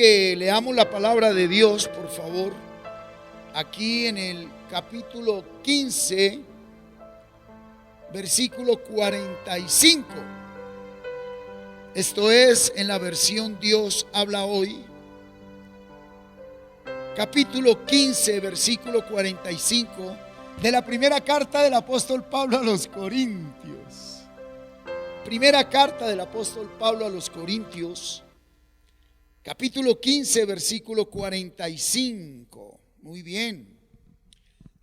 que leamos la palabra de Dios, por favor, aquí en el capítulo 15, versículo 45. Esto es en la versión Dios habla hoy. Capítulo 15, versículo 45 de la primera carta del apóstol Pablo a los Corintios. Primera carta del apóstol Pablo a los Corintios, capítulo 15, versículo 45. Muy bien.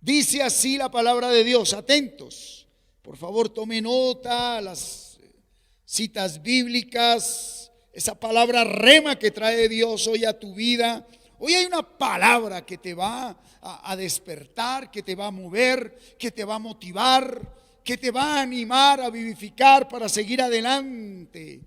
Dice así la palabra de Dios. Atentos. Por favor, tome nota, las citas bíblicas, esa palabra rema que trae Dios hoy a tu vida. Hoy hay una palabra que te va a despertar, que te va a mover, que te va a motivar, que te va a animar, a vivificar para seguir adelante.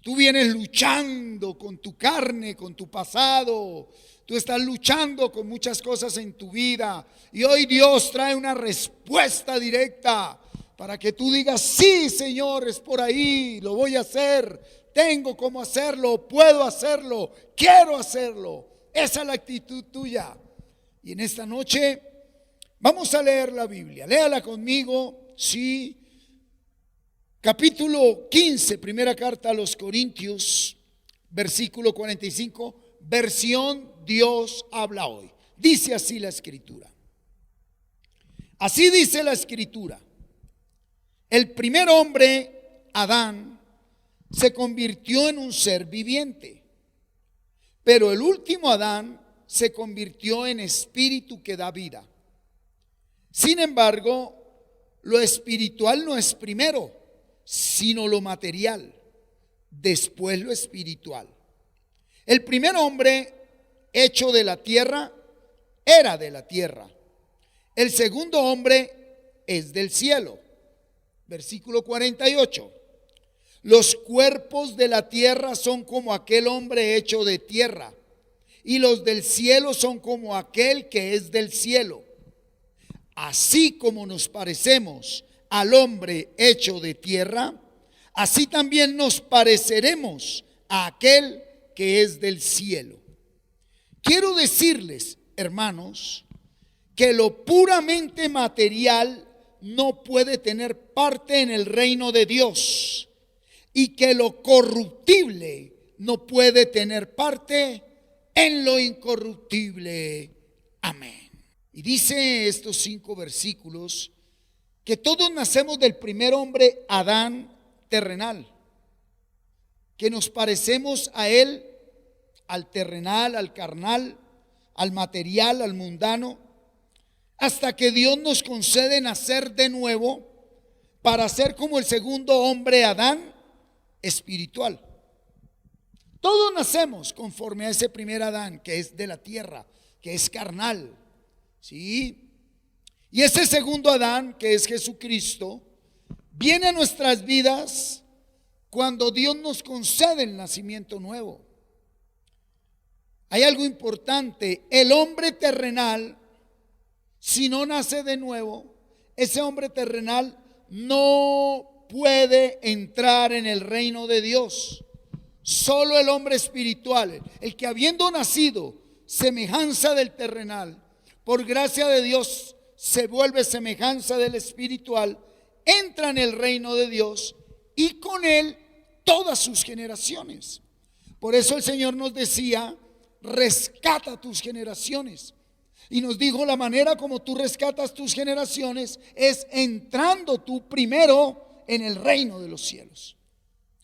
Tú vienes luchando con tu carne, con tu pasado. Tú estás luchando con muchas cosas en tu vida. Y hoy Dios trae una respuesta directa para que tú digas: sí, Señor, es por ahí, lo voy a hacer. Tengo cómo hacerlo, puedo hacerlo, quiero hacerlo. Esa es la actitud tuya. Y en esta noche vamos a leer la Biblia. Léala conmigo, sí. Capítulo 15, primera carta a los Corintios, versículo 45, versión Dios habla hoy. Dice así la escritura. Así dice la escritura. El primer hombre, Adán, se convirtió en un ser viviente. Pero el último Adán se convirtió en espíritu que da vida. Sin embargo, lo espiritual no es primero, sino lo material, después lo espiritual. El primer hombre, hecho de la tierra, era de la tierra. El segundo hombre es del cielo. Versículo 48. Los cuerpos de la tierra son como aquel hombre hecho de tierra, y los del cielo son como aquel que es del cielo. Así como nos parecemos al hombre hecho de tierra, así también nos pareceremos a aquel que es del cielo. Quiero decirles, hermanos, que lo puramente material no puede tener parte en el reino de Dios, y que lo corruptible no puede tener parte en lo incorruptible. Amén. Y dice estos 5 versículos que todos nacemos del primer hombre, Adán, terrenal, que nos parecemos a él, al terrenal, al carnal, al material, al mundano, hasta que Dios nos concede nacer de nuevo para ser como el segundo hombre, Adán, espiritual. Todos nacemos conforme a ese primer Adán, que es de la tierra, que es carnal, ¿sí? Y ese segundo Adán, que es Jesucristo, viene a nuestras vidas cuando Dios nos concede el nacimiento nuevo. Hay algo importante: el hombre terrenal, si no nace de nuevo, ese hombre terrenal no puede entrar en el reino de Dios. Solo el hombre espiritual, el que habiendo nacido semejanza del terrenal, por gracia de Dios se vuelve semejanza del espiritual, entra en el reino de Dios y con él todas sus generaciones. Por eso el Señor nos decía: rescata tus generaciones. Y nos dijo: la manera como tú rescatas tus generaciones es entrando tú primero en el reino de los cielos.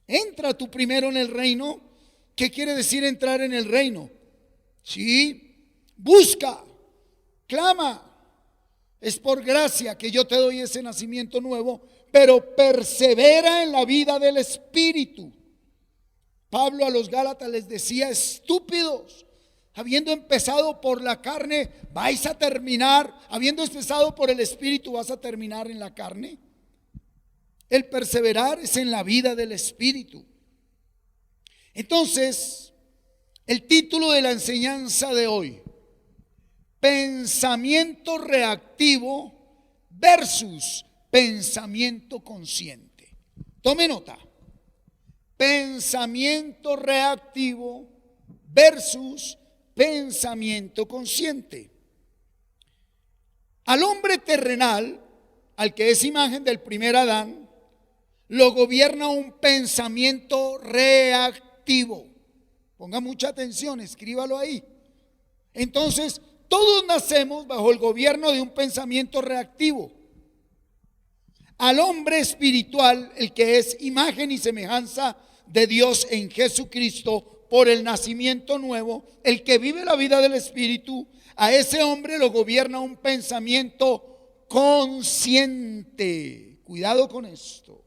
Entra tú primero en el reino. ¿Qué quiere decir entrar en el reino? Sí, busca, clama. Es por gracia que yo te doy ese nacimiento nuevo, pero persevera en la vida del Espíritu. Pablo a los Gálatas les decía: estúpidos, habiendo empezado por la carne, vais a terminar, habiendo empezado por el Espíritu, vas a terminar en la carne. El perseverar es en la vida del Espíritu. Entonces, el título de la enseñanza de hoy: pensamiento reactivo versus pensamiento consciente. Tome nota: pensamiento reactivo versus pensamiento consciente. Al hombre terrenal, al que es imagen del primer Adán, lo gobierna un pensamiento reactivo. Ponga mucha atención, escríbalo ahí. Entonces, todos nacemos bajo el gobierno de un pensamiento reactivo. Al hombre espiritual, el que es imagen y semejanza de Dios en Jesucristo por el nacimiento nuevo, el que vive la vida del Espíritu, a ese hombre lo gobierna un pensamiento consciente. Cuidado con esto.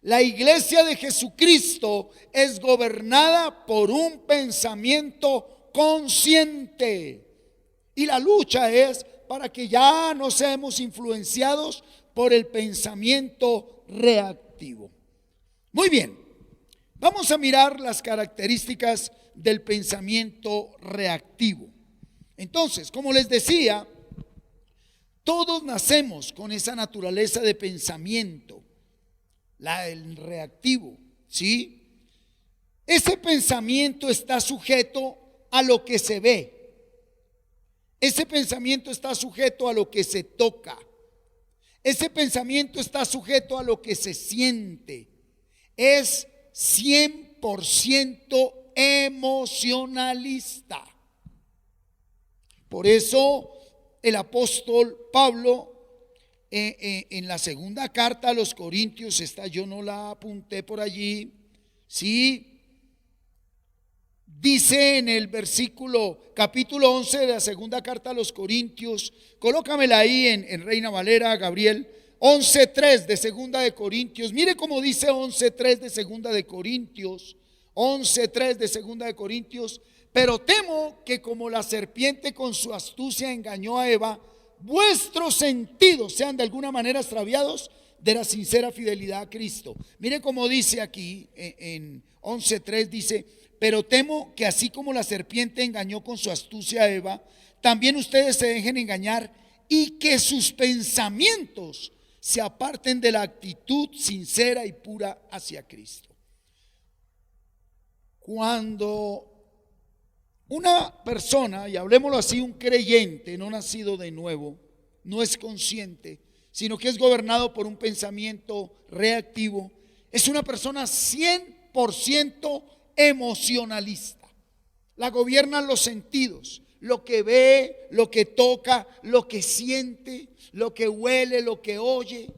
La iglesia de Jesucristo es gobernada por un pensamiento consciente. Y la lucha es para que ya no seamos influenciados por el pensamiento reactivo. Muy bien, vamos a mirar las características del pensamiento reactivo. Entonces, como les decía, todos nacemos con esa naturaleza de pensamiento, el reactivo, ¿sí? Ese pensamiento está sujeto a lo que se ve. Ese pensamiento está sujeto a lo que se toca. Ese pensamiento está sujeto a lo que se siente. Es 100% emocionalista. Por eso el apóstol Pablo en la segunda carta a los Corintios, esta yo no la apunté por allí, sí, dice en el capítulo 11 de la segunda carta a los Corintios, colócamela ahí en Reina Valera, Gabriel, 11:3 de segunda de Corintios. Mire cómo dice 11:3 de segunda de Corintios, 11:3 de segunda de Corintios. Pero temo que como la serpiente con su astucia engañó a Eva, vuestros sentidos sean de alguna manera extraviados de la sincera fidelidad a Cristo. Mire cómo dice aquí en 11:3, dice: pero temo que así como la serpiente engañó con su astucia a Eva, también ustedes se dejen engañar y que sus pensamientos se aparten de la actitud sincera y pura hacia Cristo. Cuando una persona, y hablemoslo así, un creyente no nacido de nuevo, no es consciente, sino que es gobernado por un pensamiento reactivo, es una persona 100% emocionalista. La gobiernan los sentidos, lo que ve, lo que toca, lo que siente, lo que huele, lo que oye,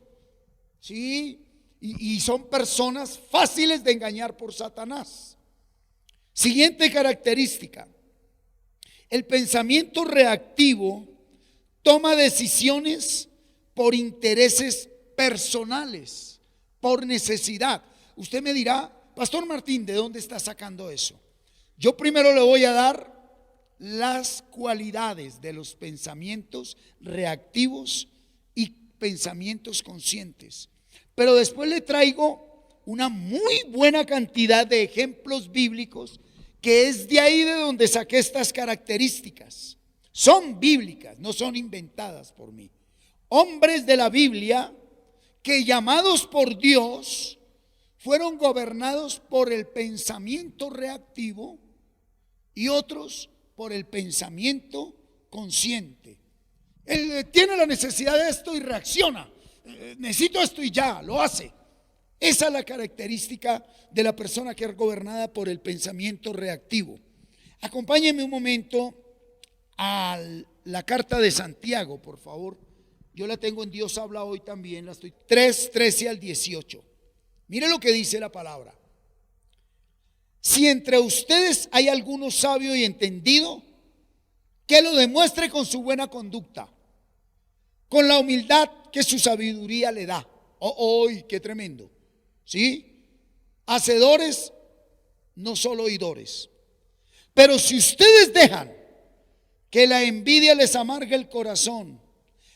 ¿sí? Y son personas fáciles de engañar por Satanás. Siguiente característica: el pensamiento reactivo toma decisiones por intereses personales, por necesidad. Usted me dirá: Pastor Martín, ¿de dónde está sacando eso? Yo primero le voy a dar las cualidades de los pensamientos reactivos y pensamientos conscientes, pero después le traigo una muy buena cantidad de ejemplos bíblicos, que es de ahí de donde saqué estas características. Son bíblicas, no son inventadas por mí. Hombres de la Biblia que, llamados por Dios, fueron gobernados por el pensamiento reactivo y otros por el pensamiento consciente. Él tiene la necesidad de esto y reacciona. Necesito esto y ya, lo hace. Esa es la característica de la persona que es gobernada por el pensamiento reactivo. Acompáñenme un momento a la carta de Santiago, por favor. Yo la tengo en Dios Habla Hoy también, la estoy 3:13 al 18. Mire lo que dice la palabra: si entre ustedes hay alguno sabio y entendido, que lo demuestre con su buena conducta, con la humildad que su sabiduría le da. ¡Qué tremendo! ¿Sí? Hacedores, no solo oidores. Pero si ustedes dejan que la envidia les amargue el corazón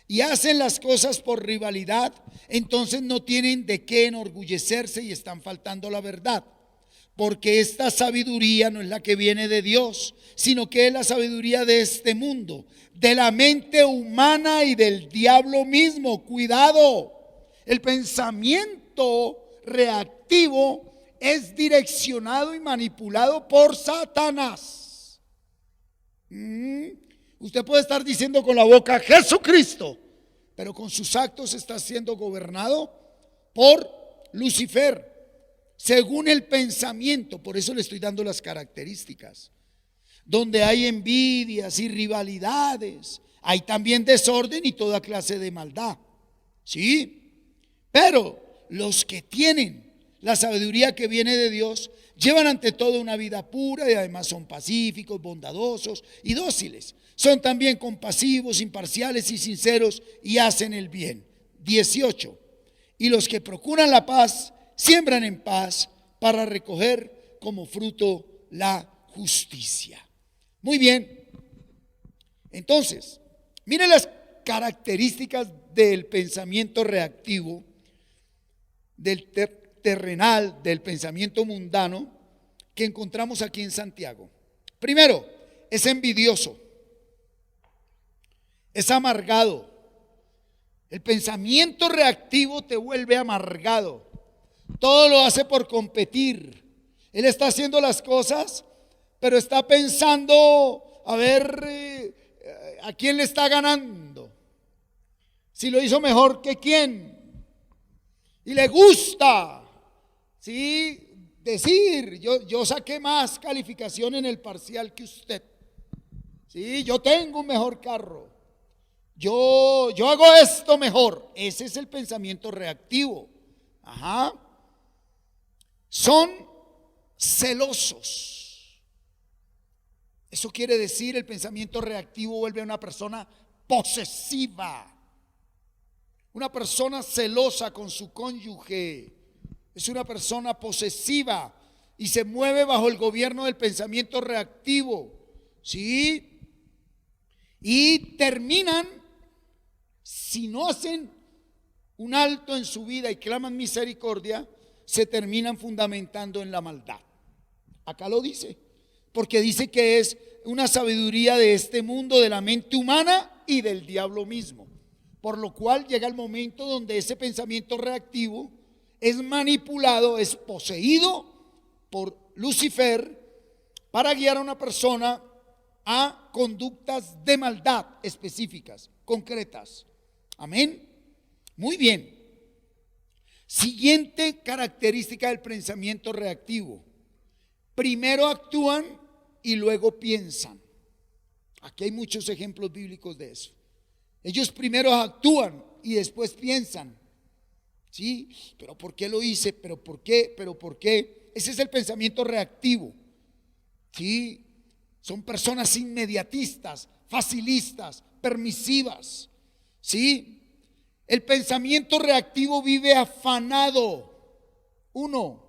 y hacen las cosas por rivalidad, entonces no tienen de qué enorgullecerse y están faltando la verdad. Porque esta sabiduría no es la que viene de Dios, sino que es la sabiduría de este mundo, de la mente humana y del diablo mismo. Cuidado, el pensamiento reactivo es direccionado y manipulado por Satanás. Usted puede estar diciendo con la boca Jesucristo, pero con sus actos está siendo gobernado por Lucifer, según el pensamiento. Por eso le estoy dando las características. Donde hay envidias y rivalidades, hay también desorden y toda clase de maldad. ¿Sí? Pero los que tienen la sabiduría que viene de Dios llevan ante todo una vida pura y además son pacíficos, bondadosos y dóciles. Son también compasivos, imparciales y sinceros y hacen el bien. 18. Y los que procuran la paz siembran en paz para recoger como fruto la justicia. Muy bien. Entonces, miren las características del pensamiento reactivo, del terrenal, del pensamiento mundano que encontramos aquí en Santiago. Primero, es envidioso, es amargado. El pensamiento reactivo te vuelve amargado. Todo lo hace por competir. Él está haciendo las cosas, pero está pensando a ver a quién le está ganando. Si lo hizo mejor que quién. Y le gusta, ¿sí?, decir, yo saqué más calificación en el parcial que usted. Sí, yo tengo un mejor carro. Yo hago esto mejor. Ese es el pensamiento reactivo. Ajá. Son celosos. Eso quiere decir, el pensamiento reactivo vuelve a una persona posesiva. Una persona celosa con su cónyuge. Es una persona posesiva y se mueve bajo el gobierno del pensamiento reactivo. ¿Sí? Y terminan, si no hacen un alto en su vida y claman misericordia, se terminan fundamentando en la maldad. Acá lo dice, porque dice que es una sabiduría de este mundo, de la mente humana y del diablo mismo. Por lo cual llega el momento donde ese pensamiento reactivo es manipulado, es poseído por Lucifer para guiar a una persona a conductas de maldad específicas, concretas. Amén. Muy bien. Siguiente característica del pensamiento reactivo. Primero actúan y luego piensan. Aquí hay muchos ejemplos bíblicos de eso. Ellos primero actúan y después piensan. ¿Sí? ¿Pero por qué lo hice? ¿Pero por qué? ¿Pero por qué? Ese es el pensamiento reactivo. ¿Sí? Son personas inmediatistas, facilistas, permisivas. ¿Sí? El pensamiento reactivo vive afanado. 1.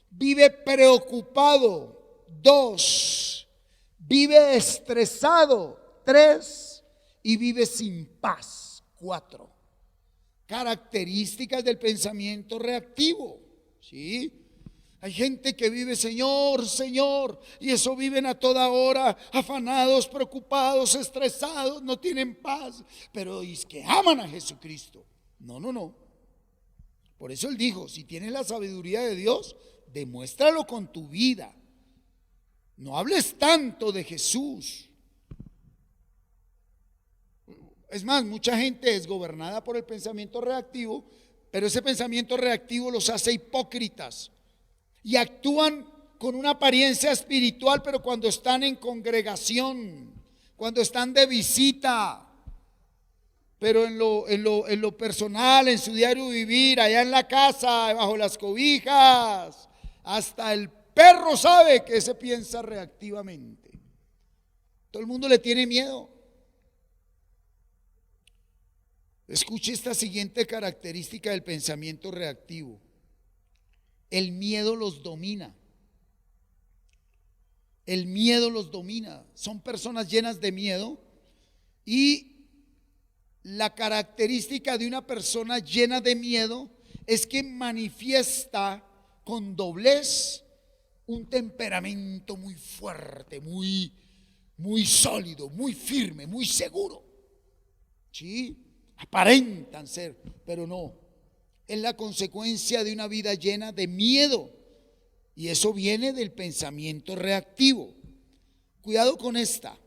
Vive preocupado. 2. Vive estresado. 3. Y vive sin paz. 4. Características del pensamiento reactivo. ¿Sí? Hay gente que vive Señor, Señor, y eso viven a toda hora, afanados, preocupados, estresados, no tienen paz, pero es que aman a Jesucristo. No. Por eso Él dijo, si tienes la sabiduría de Dios, demuéstralo con tu vida. No hables tanto de Jesús. Es más, mucha gente es gobernada por el pensamiento reactivo, pero ese pensamiento reactivo los hace hipócritas. Y actúan con una apariencia espiritual, pero cuando están en congregación, cuando están de visita, pero en lo personal, en su diario vivir, allá en la casa, bajo las cobijas, hasta el perro sabe que se piensa reactivamente. Todo el mundo le tiene miedo. Escuche esta siguiente característica del pensamiento reactivo. El miedo los domina. El miedo los domina. Son personas llenas de miedo. Y la característica de una persona llena de miedo es que manifiesta con doblez un temperamento muy fuerte, muy sólido, muy firme, muy seguro. ¿Sí? Aparentan ser, pero no. Es la consecuencia de una vida llena de miedo. Y eso viene del pensamiento reactivo. Cuidado con esta.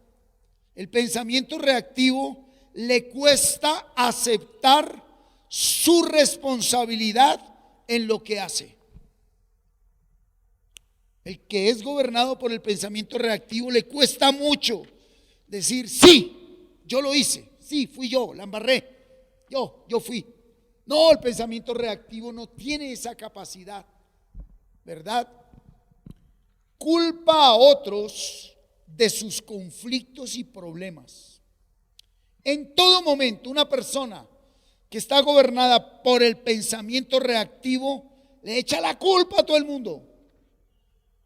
El pensamiento reactivo le cuesta aceptar su responsabilidad en lo que hace. El que es gobernado por el pensamiento reactivo le cuesta mucho decir, sí, yo lo hice, sí, fui yo, la embarré, yo fui. No, el pensamiento reactivo no tiene esa capacidad, ¿verdad? Culpa a otros de sus conflictos y problemas. En todo momento, una persona que está gobernada por el pensamiento reactivo le echa la culpa a todo el mundo.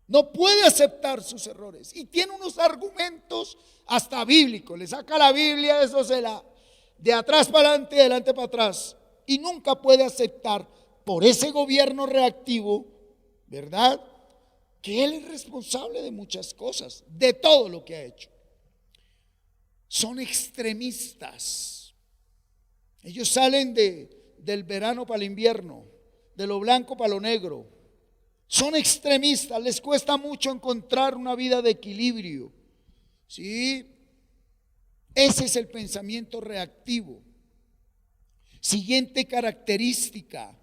No puede aceptar sus errores y tiene unos argumentos hasta bíblicos. Le saca la Biblia, eso de atrás para adelante, de adelante para atrás, y nunca puede aceptar por ese gobierno reactivo, ¿verdad?, que él es responsable de muchas cosas, de todo lo que ha hecho. Son extremistas. Ellos salen del verano para el invierno, de lo blanco para lo negro. Son extremistas, les cuesta mucho encontrar una vida de equilibrio. ¿Sí? Ese es el pensamiento reactivo. Siguiente característica.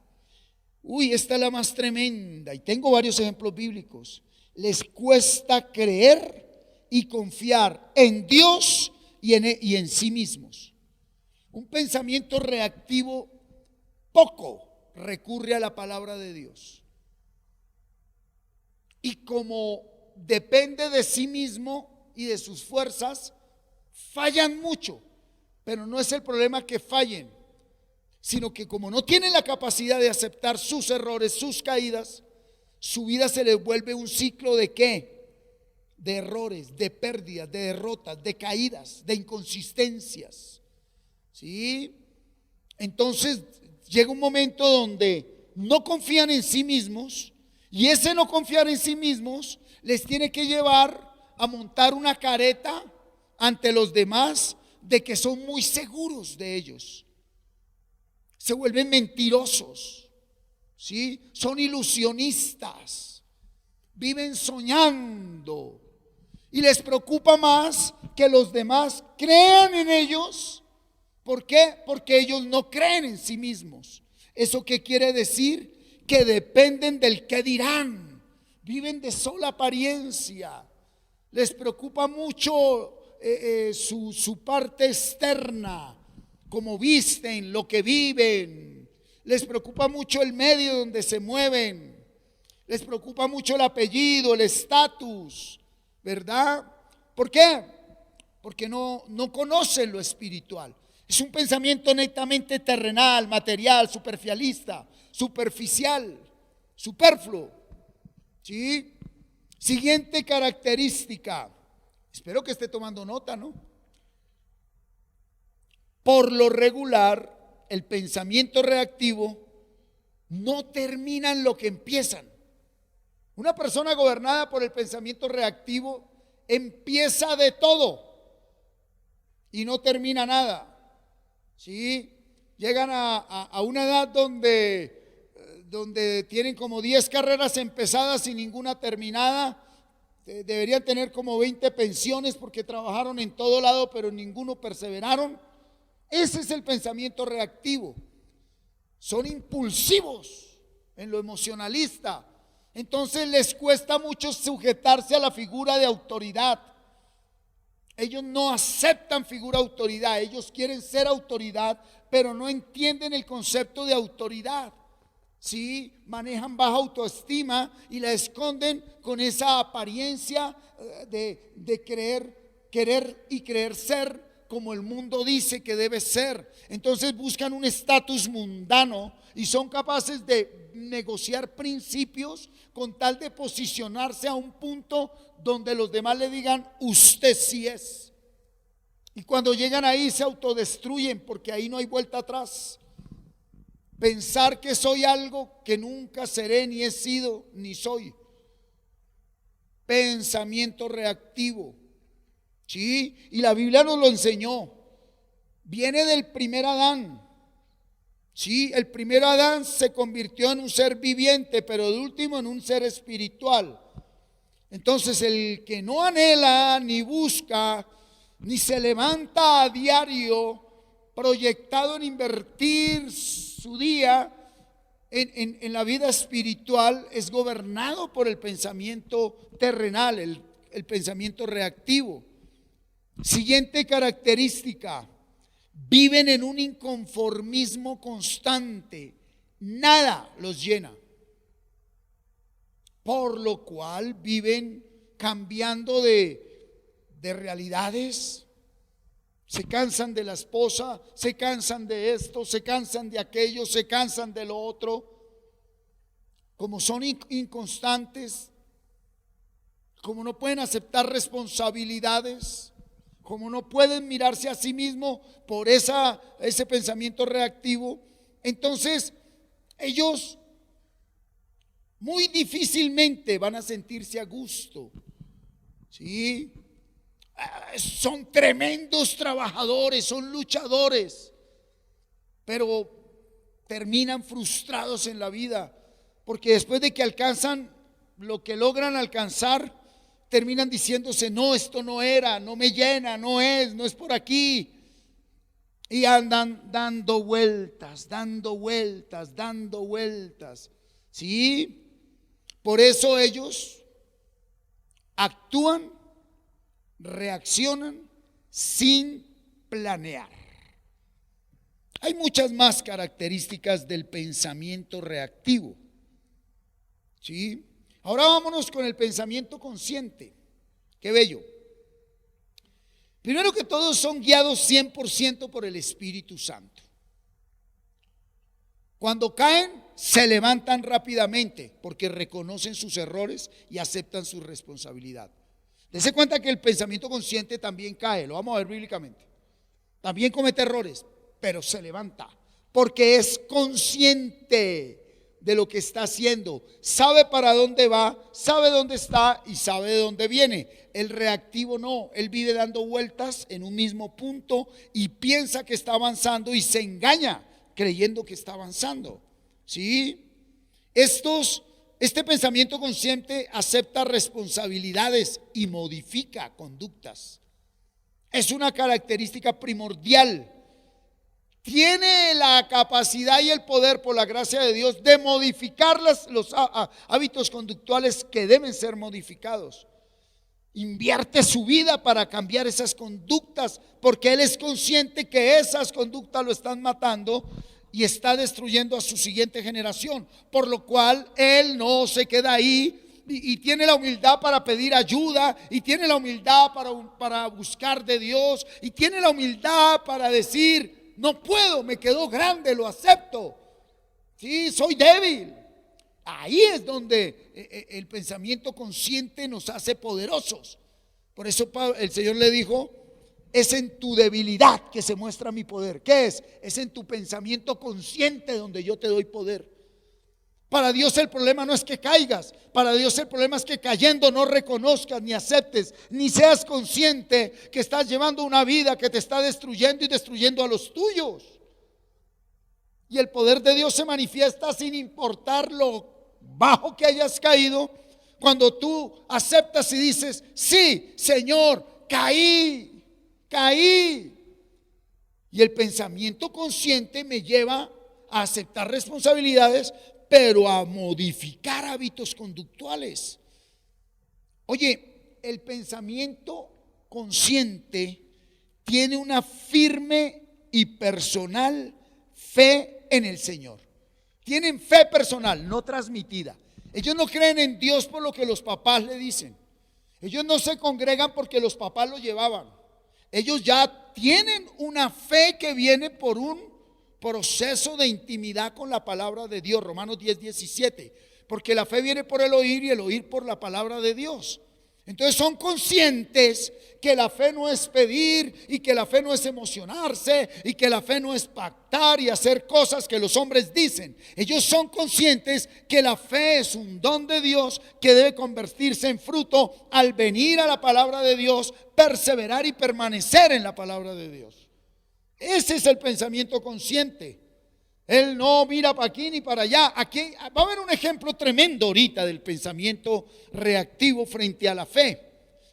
Esta es la más tremenda y tengo varios ejemplos bíblicos. Les cuesta creer y confiar en Dios y en sí mismos. Un pensamiento reactivo poco recurre a la palabra de Dios. Y como depende de sí mismo y de sus fuerzas, fallan mucho. Pero no es el problema que fallen, sino que como no tienen la capacidad de aceptar sus errores, sus caídas, su vida se les vuelve un ciclo ¿de qué? De errores, de pérdidas, de derrotas, de caídas, de inconsistencias. ¿Sí? Entonces llega un momento donde no confían en sí mismos, y ese no confiar en sí mismos les tiene que llevar a montar una careta ante los demás de que son muy seguros de ellos. Se vuelven mentirosos, ¿sí? Son ilusionistas, viven soñando y les preocupa más que los demás crean en ellos. ¿Por qué? Porque ellos no creen en sí mismos. ¿Eso qué quiere decir? Que dependen del qué dirán, viven de sola apariencia, les preocupa mucho su parte externa, cómo visten, lo que viven, les preocupa mucho el medio donde se mueven, les preocupa mucho el apellido, el estatus, ¿verdad? ¿Por qué? Porque no conocen lo espiritual. Es un pensamiento netamente terrenal, material, superficial, superfluo. ¿Sí? Siguiente característica. Espero que esté tomando nota, ¿no? Por lo regular, el pensamiento reactivo no termina en lo que empiezan. Una persona gobernada por el pensamiento reactivo empieza de todo y no termina nada. ¿Sí? Llegan a una edad donde tienen como 10 carreras empezadas y ninguna terminada. Deberían tener como 20 pensiones porque trabajaron en todo lado, pero en ninguno perseveraron. Ese es el pensamiento reactivo. Son impulsivos en lo emocionalista. Entonces les cuesta mucho sujetarse a la figura de autoridad. Ellos no aceptan figura de autoridad. Ellos quieren ser autoridad, pero no entienden el concepto de autoridad. Sí, manejan baja autoestima y la esconden con esa apariencia de querer y creer ser como el mundo dice que debe ser. Entonces buscan un estatus mundano y son capaces de negociar principios con tal de posicionarse a un punto donde los demás le digan usted sí es. Y cuando llegan ahí se autodestruyen porque ahí no hay vuelta atrás. Pensar que soy algo que nunca seré, ni he sido, ni soy. Pensamiento reactivo. ¿Sí? Y la Biblia nos lo enseñó. Viene del primer Adán. Sí, el primer Adán se convirtió en un ser viviente, pero el último en un ser espiritual. Entonces el que no anhela, ni busca, ni se levanta a diario proyectado en invertir su día en la vida espiritual, es gobernado por el pensamiento terrenal, el pensamiento reactivo. Siguiente característica: viven en un inconformismo constante, nada los llena, por lo cual viven cambiando de realidades. Se cansan de la esposa, se cansan de esto, se cansan de aquello, se cansan de lo otro. Como son inconstantes, como no pueden aceptar responsabilidades, como no pueden mirarse a sí mismo por ese pensamiento reactivo, entonces ellos muy difícilmente van a sentirse a gusto. ¿Sí? Son tremendos trabajadores, son luchadores, pero terminan frustrados en la vida, porque después de que alcanzan lo que logran alcanzar, terminan diciéndose: no, esto no era, no me llena, no es por aquí. Y andan dando vueltas, dando vueltas, dando vueltas. ¿Sí? Por eso ellos actúan, reaccionan sin planear. Hay muchas más características del pensamiento reactivo. ¿Sí? Ahora vámonos con el pensamiento consciente. Qué bello. Primero que todo, son guiados 100% por el Espíritu Santo. Cuando caen, se levantan rápidamente porque reconocen sus errores y aceptan su responsabilidad. Dese cuenta que el pensamiento consciente también cae, lo vamos a ver bíblicamente. También comete errores, pero se levanta porque es consciente de lo que está haciendo, sabe para dónde va, sabe dónde está y sabe de dónde viene. El reactivo no, él vive dando vueltas en un mismo punto y piensa que está avanzando y se engaña creyendo que está avanzando. ¿Sí? Este pensamiento consciente acepta responsabilidades y modifica conductas. Es una característica primordial. Tiene la capacidad y el poder, por la gracia de Dios, de modificar los hábitos conductuales que deben ser modificados. Invierte su vida para cambiar esas conductas, porque él es consciente que esas conductas lo están matando y está destruyendo a su siguiente generación, por lo cual él no se queda ahí y tiene la humildad para pedir ayuda, y tiene la humildad para buscar de Dios, y tiene la humildad para decir: no puedo, me quedó grande, lo acepto. Sí, soy débil. Ahí es donde el pensamiento consciente nos hace poderosos. Por eso el Señor le dijo: es en tu debilidad que se muestra mi poder. ¿Qué es? Es en tu pensamiento consciente donde yo te doy poder. Para Dios el problema no es que caigas, para Dios el problema es que cayendo no reconozcas, ni aceptes, ni seas consciente que estás llevando una vida que te está destruyendo y destruyendo a los tuyos. Y el poder de Dios se manifiesta sin importar lo bajo que hayas caído, cuando tú aceptas y dices: sí, Señor, caí. Y el pensamiento consciente me lleva a aceptar responsabilidades, pero a modificar hábitos conductuales. Oye, el pensamiento consciente tiene una firme y personal fe en el Señor. Tienen fe personal, no transmitida. Ellos no creen en Dios por lo que los papás le dicen. Ellos no se congregan porque los papás lo llevaban. Ellos ya tienen una fe que viene por un proceso de intimidad con la palabra de Dios. Romanos 10:17. Porque la fe viene por el oír y el oír por la palabra de Dios. Entonces son conscientes que la fe no es pedir, y que la fe no es emocionarse, y que la fe no es pactar y hacer cosas que los hombres dicen. Ellos son conscientes que la fe es un don de Dios que debe convertirse en fruto al venir a la palabra de Dios, perseverar y permanecer en la palabra de Dios. Ese es el pensamiento consciente. Él no mira para aquí ni para allá. Aquí va a haber un ejemplo tremendo ahorita del pensamiento reactivo frente a la fe,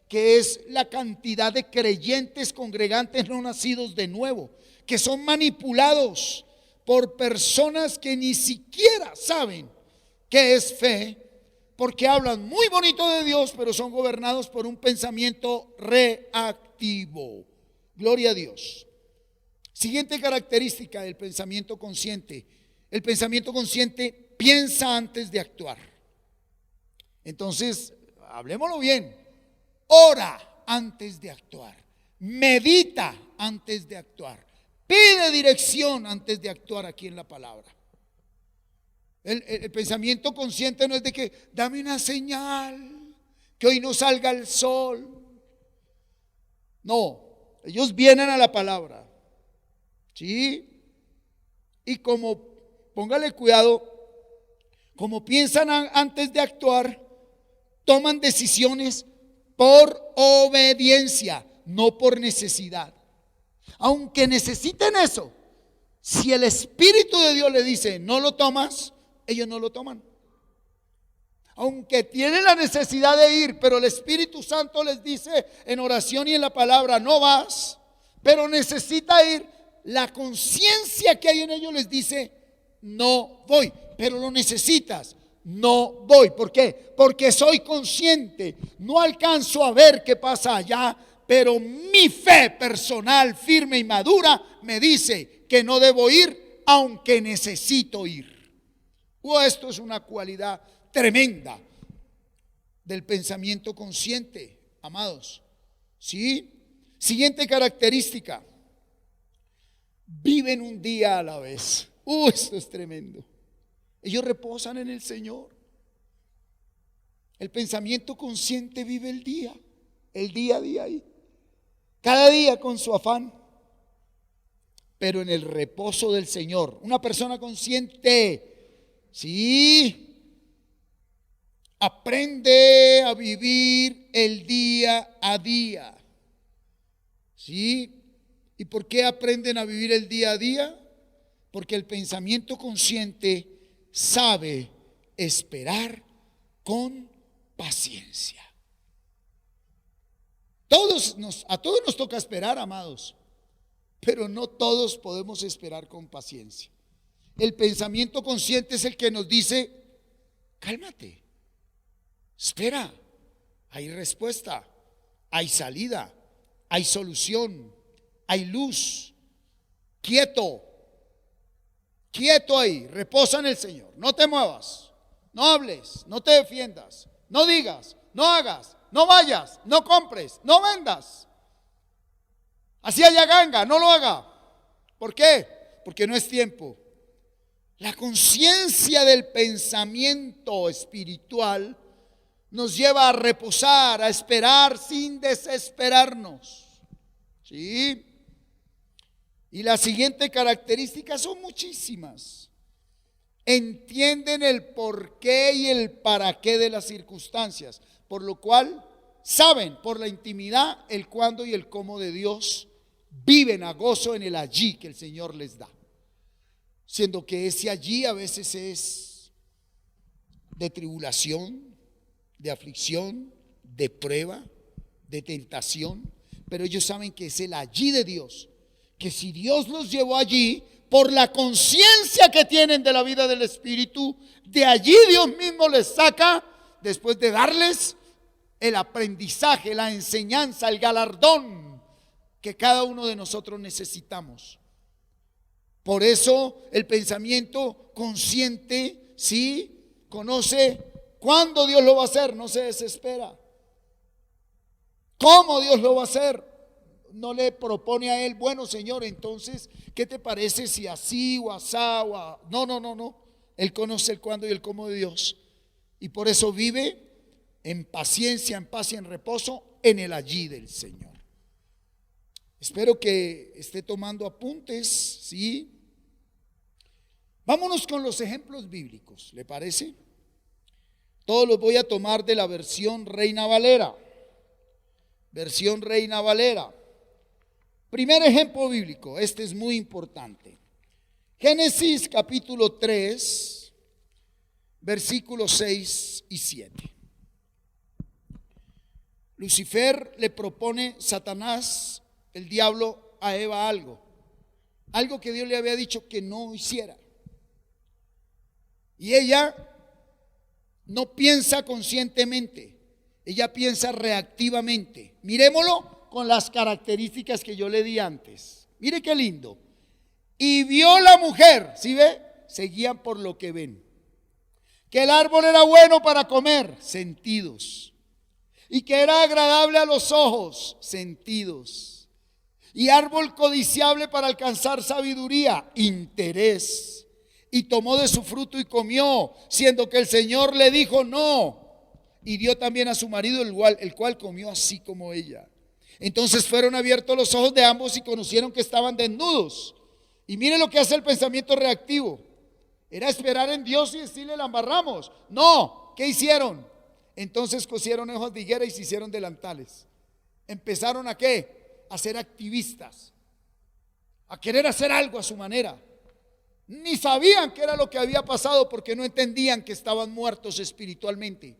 que es la cantidad de creyentes congregantes no nacidos de nuevo, que son manipulados por personas que ni siquiera saben qué es fe, porque hablan muy bonito de Dios, pero son gobernados por un pensamiento reactivo. Gloria a Dios. Siguiente característica del pensamiento consciente. El pensamiento consciente piensa antes de actuar. Entonces, hablemoslo bien. Ora antes de actuar. Medita antes de actuar. Pide dirección antes de actuar aquí en la palabra. El pensamiento consciente no es de que dame una señal, que hoy no salga el sol. No, ellos vienen a la palabra. ¿Sí? Y como, póngale cuidado, como piensan antes de actuar, toman decisiones por obediencia, no por necesidad. Aunque necesiten eso, si el Espíritu de Dios le dice no lo tomas, ellos no lo toman. Aunque tienen la necesidad de ir, pero el Espíritu Santo les dice en oración y en la palabra no vas, pero necesita ir. La conciencia que hay en ellos les dice no voy, pero lo necesitas, no voy. ¿Por qué? Porque soy consciente, no alcanzo a ver qué pasa allá, pero mi fe personal, firme y madura, me dice que no debo ir, aunque necesito ir. Esto es una cualidad tremenda del pensamiento consciente, amados. ¿Sí? Siguiente característica. Viven un día a la vez. Esto es tremendo. Ellos reposan en el Señor. El pensamiento consciente vive el día a día ahí. Cada día con su afán, pero en el reposo del Señor. Una persona consciente, sí, aprende a vivir el día a día. Sí. ¿Y por qué aprenden a vivir el día a día? Porque el pensamiento consciente sabe esperar con paciencia. A todos nos toca esperar, amados, pero no todos podemos esperar con paciencia. El pensamiento consciente es el que nos dice, cálmate, espera, hay respuesta, hay salida, hay solución, hay luz. Quieto ahí, reposa en el Señor, no te muevas, no hables, no te defiendas, no digas, no hagas, no vayas, no compres, no vendas. Así haya ganga, no lo haga. ¿Por qué? Porque no es tiempo. La conciencia del pensamiento espiritual nos lleva a reposar, a esperar sin desesperarnos. ¿Sí? Y las siguientes características son muchísimas. Entienden el porqué y el para qué de las circunstancias, por lo cual saben por la intimidad el cuándo y el cómo de Dios. Viven a gozo en el allí que el Señor les da, siendo que ese allí a veces es de tribulación, de aflicción, de prueba, de tentación, pero ellos saben que es el allí de Dios, que si Dios los llevó allí por la conciencia que tienen de la vida del Espíritu, de allí Dios mismo les saca después de darles el aprendizaje, la enseñanza, el galardón que cada uno de nosotros necesitamos. Por eso el pensamiento consciente, sí, conoce cuándo Dios lo va a hacer, no se desespera. ¿Cómo Dios lo va a hacer? No le propone a él, bueno Señor, entonces, ¿qué te parece si así o asá o a... No. Él conoce el cuándo y el cómo de Dios. Y por eso vive en paciencia, en paz y en reposo en el allí del Señor. Espero que esté tomando apuntes, ¿sí? Vámonos con los ejemplos bíblicos, ¿le parece? Todos los voy a tomar de la versión Reina Valera. Versión Reina Valera. Primer ejemplo bíblico, este es muy importante. Génesis capítulo 3, versículos 6 y 7. Lucifer le propone, Satanás, el diablo, a Eva algo que Dios le había dicho que no hiciera. Y ella no piensa conscientemente, ella piensa reactivamente. Miremoslo con las características que yo le di antes. Mire qué lindo. Y vio la mujer, ¿sí ve? Se guían por lo que ven. Que el árbol era bueno para comer, sentidos. Y que era agradable a los ojos, sentidos. Y árbol codiciable para alcanzar sabiduría, interés. Y tomó de su fruto y comió, siendo que el Señor le dijo no. Y dio también a su marido, el cual comió así como ella. Entonces fueron abiertos los ojos de ambos y conocieron que estaban desnudos. Y mire lo que hace el pensamiento reactivo. Era esperar en Dios y decirle la embarramos. No, ¿qué hicieron? Entonces cosieron hojas de higuera y se hicieron delantales. Empezaron ¿a qué? A ser activistas, a querer hacer algo a su manera. Ni sabían qué era lo que había pasado porque no entendían que estaban muertos espiritualmente.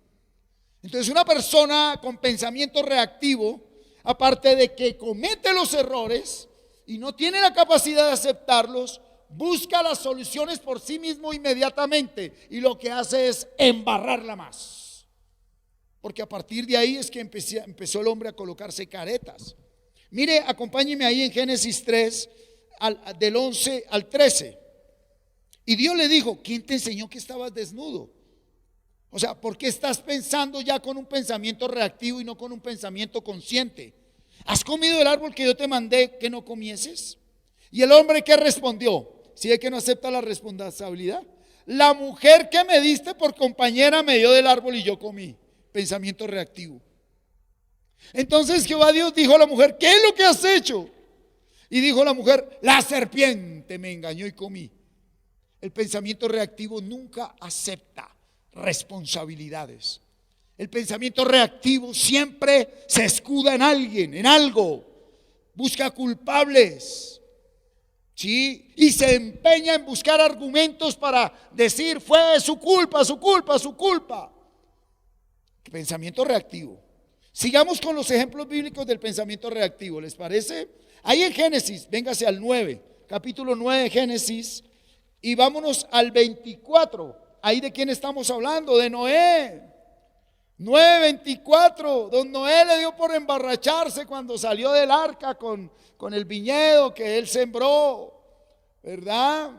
Entonces una persona con pensamiento reactivo, aparte de que comete los errores y no tiene la capacidad de aceptarlos, busca las soluciones por sí mismo inmediatamente y lo que hace es embarrarla más. Porque a partir de ahí es que empezó el hombre a colocarse caretas. Mire, acompáñeme ahí en Génesis 3, del 11 al 13. Y Dios le dijo, ¿quién te enseñó que estabas desnudo? O sea, ¿por qué estás pensando ya con un pensamiento reactivo y no con un pensamiento consciente? ¿Has comido el árbol que yo te mandé que no comieses? Y el hombre, ¿qué respondió? Si es que no acepta la responsabilidad. La mujer que me diste por compañera me dio del árbol y yo comí. Pensamiento reactivo. Entonces Jehová Dios dijo a la mujer, ¿qué es lo que has hecho? Y dijo la mujer, la serpiente me engañó y comí. El pensamiento reactivo nunca acepta responsabilidades. El pensamiento reactivo siempre se escuda en alguien, en algo. Busca culpables, ¿sí? Y se empeña en buscar argumentos para decir, fue su culpa, su culpa, su culpa. Pensamiento reactivo. Sigamos con los ejemplos bíblicos del pensamiento reactivo, ¿les parece? Ahí en Génesis, véngase al 9, capítulo 9 de Génesis, y vámonos al 24. Ahí de quién estamos hablando, de Noé. 9:24, don Noé le dio por emborracharse cuando salió del arca con el viñedo que él sembró, ¿verdad?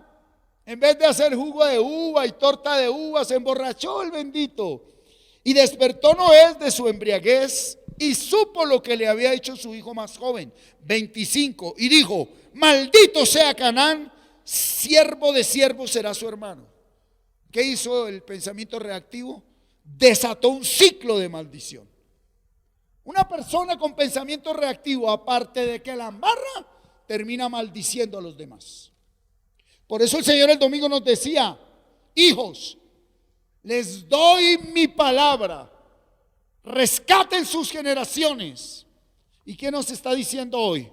En vez de hacer jugo de uva y torta de uva, se emborrachó el bendito. Y despertó Noé de su embriaguez y supo lo que le había hecho su hijo más joven. 25. Y dijo, maldito sea Canaán, siervo de siervo será su hermano. ¿Qué hizo el pensamiento reactivo? Desató un ciclo de maldición. Una persona con pensamiento reactivo, aparte de que la embarra, termina maldiciendo a los demás. Por eso el Señor el domingo nos decía, hijos, les doy mi palabra, rescaten sus generaciones. ¿Y qué nos está diciendo hoy?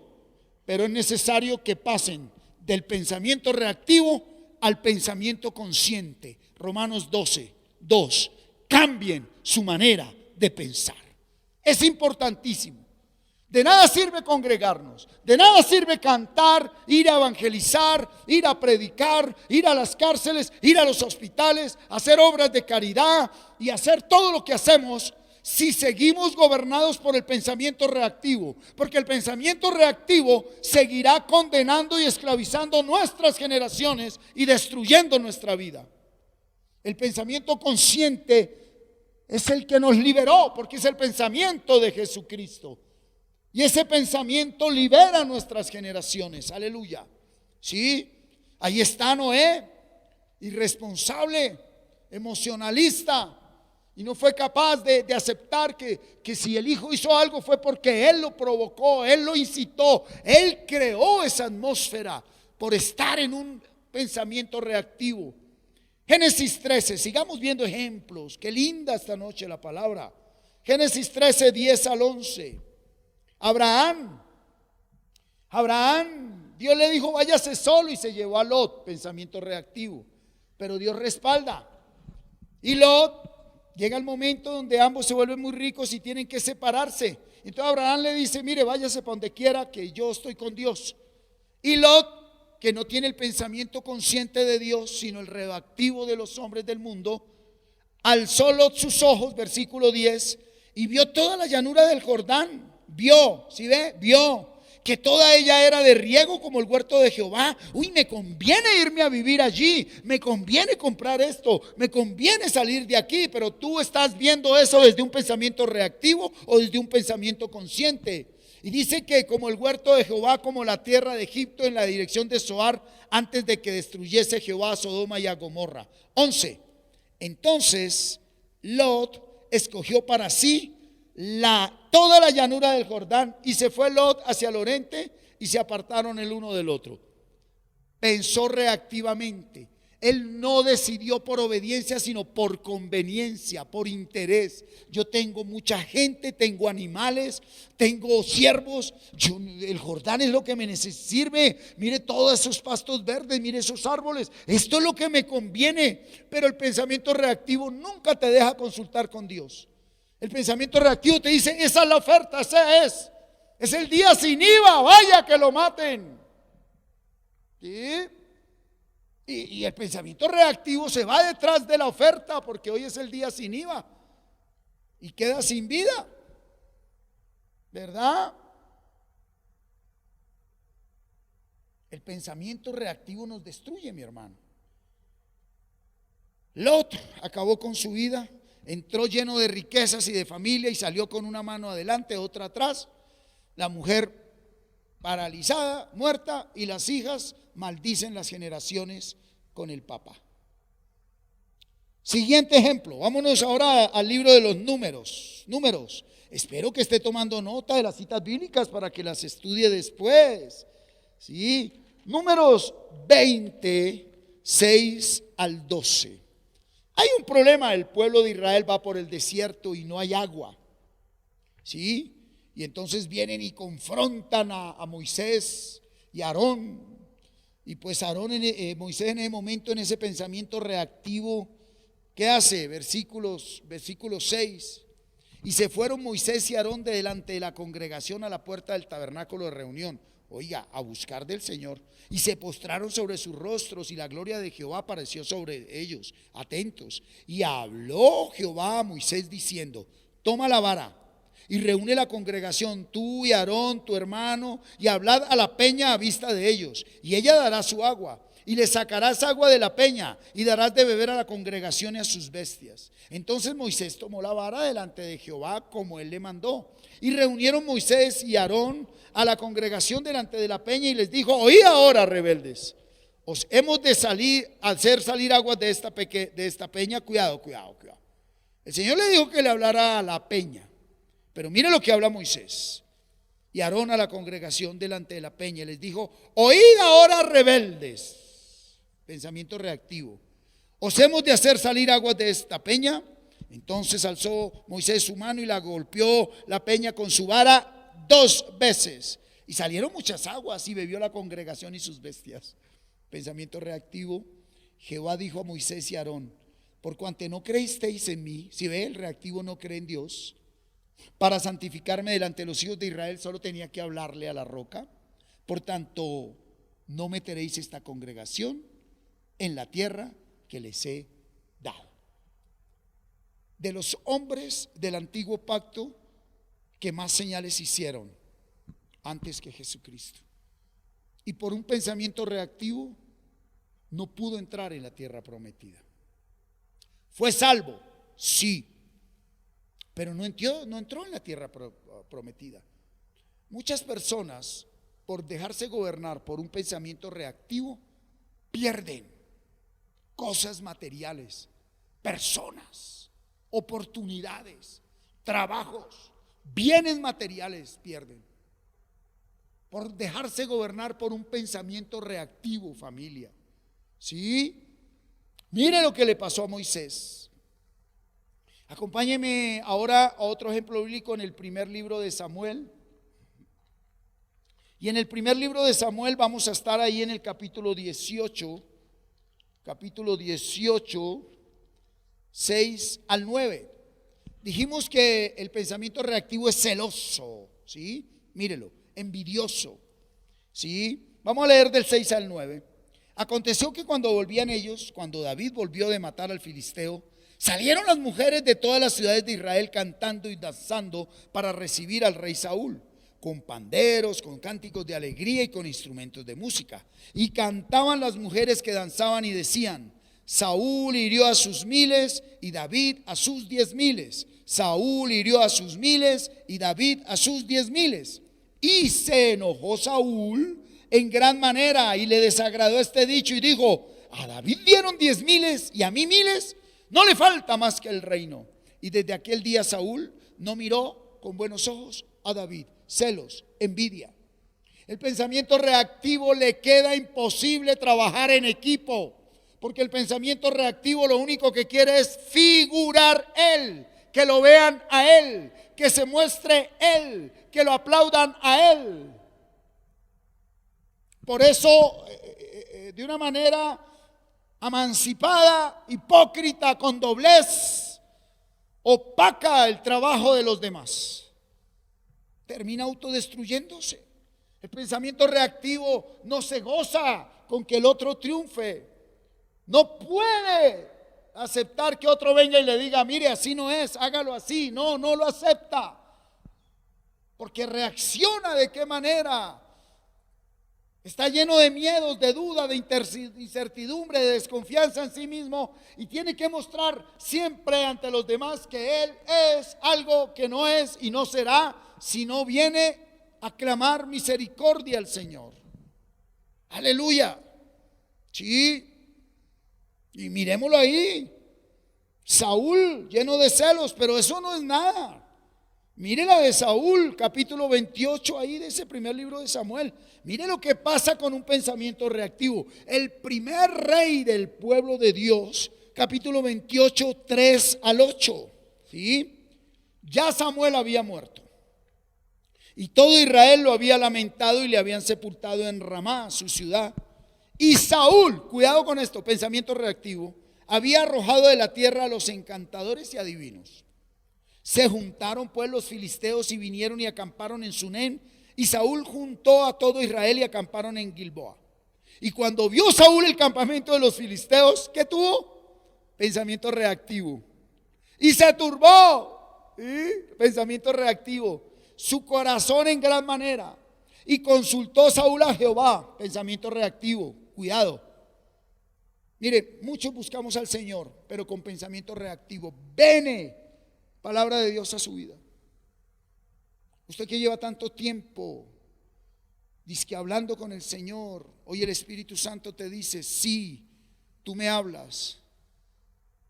Pero es necesario que pasen del pensamiento reactivo al pensamiento consciente. Romanos 12:2. Cambien su manera de pensar. Es importantísimo. De nada sirve congregarnos, de nada sirve cantar, ir a evangelizar, ir a predicar, ir a las cárceles, ir a los hospitales, hacer obras de caridad y hacer todo lo que hacemos si seguimos gobernados por el pensamiento reactivo, porque el pensamiento reactivo seguirá condenando y esclavizando nuestras generaciones y destruyendo nuestra vida. El pensamiento consciente es el que nos liberó, porque es el pensamiento de Jesucristo. Y ese pensamiento libera a nuestras generaciones, aleluya. Sí, ahí está Noé, irresponsable, emocionalista, y no fue capaz de aceptar que si el hijo hizo algo fue porque él lo provocó, él lo incitó, él creó esa atmósfera por estar en un pensamiento reactivo. Génesis 13, sigamos viendo ejemplos, qué linda esta noche la palabra. Génesis 13, 10 al 11. Abraham Dios le dijo, váyase solo, y se llevó a Lot, pensamiento reactivo. Pero Dios respalda. Y Lot, llega el momento donde ambos se vuelven muy ricos y tienen que separarse. Entonces Abraham le dice, mire, váyase para donde quiera, que yo estoy con Dios. Y Lot, que no tiene el pensamiento consciente de Dios, sino el reactivo de los hombres del mundo, alzó Lot sus ojos, versículo 10, y vio toda la llanura del Jordán. Vio, ¿sí ve? Vio que toda ella era de riego como el huerto de Jehová. Uy, me conviene irme a vivir allí, me conviene comprar esto, me conviene salir de aquí. Pero tú estás viendo eso desde un pensamiento reactivo o desde un pensamiento consciente. Y dice que como el huerto de Jehová, como la tierra de Egipto en la dirección de Zoar, antes de que destruyese Jehová a Sodoma y a Gomorra. 11. Entonces Lot escogió para sí toda la llanura del Jordán, y se fue Lot hacia el oriente, y se apartaron el uno del otro. Pensó reactivamente. Él no decidió por obediencia, sino por conveniencia, por interés. Yo tengo mucha gente, tengo animales, tengo siervos. El Jordán es lo que me sirve. Mire todos esos pastos verdes, mire esos árboles. Esto es lo que me conviene. Pero el pensamiento reactivo nunca te deja consultar con Dios. El pensamiento reactivo te dice, esa es la oferta, ese es el día sin IVA, vaya que lo maten. ¿Sí? Y el pensamiento reactivo se va detrás de la oferta, porque hoy es el día sin IVA y queda sin vida, ¿verdad? El pensamiento reactivo nos destruye, mi hermano. Lot acabó con su vida. Entró lleno de riquezas y de familia y salió con una mano adelante, otra atrás. La mujer paralizada, muerta, y las hijas maldicen las generaciones con el papá. Siguiente ejemplo, vámonos ahora al libro de los números. Espero que esté tomando nota de las citas bíblicas para que las estudie después. ¿Sí? Números 20, 6 al 12. Hay un problema, el pueblo de Israel va por el desierto y no hay agua. ¿Sí? Y entonces vienen y confrontan a Moisés y a Aarón. Y pues Moisés en ese momento, en ese pensamiento reactivo, ¿qué hace? Versículo 6. Y se fueron Moisés y Aarón de delante de la congregación a la puerta del tabernáculo de reunión. Oiga, a buscar del Señor. Y se postraron sobre sus rostros, y la gloria de Jehová apareció sobre ellos, atentos. Y habló Jehová a Moisés diciendo, toma la vara y reúne la congregación, tú y Aarón, tu hermano, y hablad a la peña a vista de ellos, y ella dará su agua. Y le sacarás agua de la peña, y darás de beber a la congregación y a sus bestias. Entonces Moisés tomó la vara delante de Jehová como él le mandó. Y reunieron Moisés y Aarón a la congregación delante de la peña, y les dijo, oíd ahora, rebeldes, os hemos de hacer salir aguas de esta peña. Cuidado. El Señor le dijo que le hablara a la peña, pero mire lo que habla Moisés y Aarón a la congregación delante de la peña, y les dijo, oíd ahora, rebeldes. Pensamiento reactivo. ¿Os hemos de hacer salir aguas de esta peña? Entonces alzó Moisés su mano y la golpeó la peña con su vara 2 veces. Y salieron muchas aguas, y bebió la congregación y sus bestias. Pensamiento reactivo. Jehová dijo a Moisés y a Aarón, por cuanto no creísteis en mí, si ve, el reactivo no cree en Dios, para santificarme delante de los hijos de Israel, solo tenía que hablarle a la roca. Por tanto, no meteréis esta congregación en la tierra que les he dado. De los hombres del antiguo pacto que más señales hicieron antes que Jesucristo, y por un pensamiento reactivo no pudo entrar en la tierra prometida. Fue salvo, sí, pero no entró en la tierra prometida. Muchas personas, por dejarse gobernar por un pensamiento reactivo, pierden cosas materiales, personas, oportunidades, trabajos, bienes materiales pierden. Por dejarse gobernar por un pensamiento reactivo, familia. ¿Sí? Mire lo que le pasó a Moisés. Acompáñeme ahora a otro ejemplo bíblico en el primer libro de Samuel. Y en el primer libro de Samuel vamos a estar ahí en el capítulo 18, 6 al 9. Dijimos que el pensamiento reactivo es celoso, ¿sí? Mírelo, envidioso, ¿sí? Vamos a leer del 6 al 9. Aconteció que cuando volvían ellos, cuando David volvió de matar al filisteo, salieron las mujeres de todas las ciudades de Israel cantando y danzando para recibir al rey Saúl, con panderos, con cánticos de alegría y con instrumentos de música. Y cantaban las mujeres que danzaban y decían: Saúl hirió a sus miles y David a sus 10,000. Saúl hirió a sus miles y David a sus 10,000. Y se enojó Saúl en gran manera y le desagradó este dicho y dijo: a David dieron 10,000 y a mí 1,000, no le falta más que el reino. Y desde aquel día Saúl no miró con buenos ojos a David. Celos, envidia. El pensamiento reactivo le queda imposible trabajar en equipo, porque el pensamiento reactivo lo único que quiere es figurar él, que lo vean a él, que se muestre él, que lo aplaudan a él. Por eso, de una manera amancipada, hipócrita, con doblez, opaca el trabajo de los demás, termina autodestruyéndose. El pensamiento reactivo no se goza con que el otro triunfe. No puede aceptar que otro venga y le diga: mire, así no es, hágalo así. No, no lo acepta, porque reacciona de qué manera. Está lleno de miedos, de duda, de incertidumbre, de desconfianza en sí mismo, y tiene que mostrar siempre ante los demás que él es algo que no es y no será, si no viene a clamar misericordia al Señor. Aleluya. Sí. Y miremoslo ahí, Saúl lleno de celos, pero eso no es nada. Mire la de Saúl, capítulo 28 ahí de ese primer libro de Samuel. Mire lo que pasa con un pensamiento reactivo. El primer rey del pueblo de Dios, capítulo 28, 3 al 8. ¿Sí? Ya Samuel había muerto y todo Israel lo había lamentado y le habían sepultado en Ramá, su ciudad. Y Saúl, cuidado con esto, pensamiento reactivo, había arrojado de la tierra a los encantadores y adivinos. Se juntaron pues los filisteos y vinieron y acamparon en Sunem, y Saúl juntó a todo Israel y acamparon en Gilboa. Y cuando vio Saúl el campamento de los filisteos, ¿qué tuvo? Pensamiento reactivo. Y se turbó, ¿sí? Pensamiento reactivo. Su corazón en gran manera. Y consultó Saúl a Jehová, pensamiento reactivo. Cuidado. Mire, muchos buscamos al Señor, pero con pensamiento reactivo. Viene palabra de Dios a su vida. Usted que lleva tanto tiempo dizque hablando con el Señor, hoy el Espíritu Santo te dice: sí, tú me hablas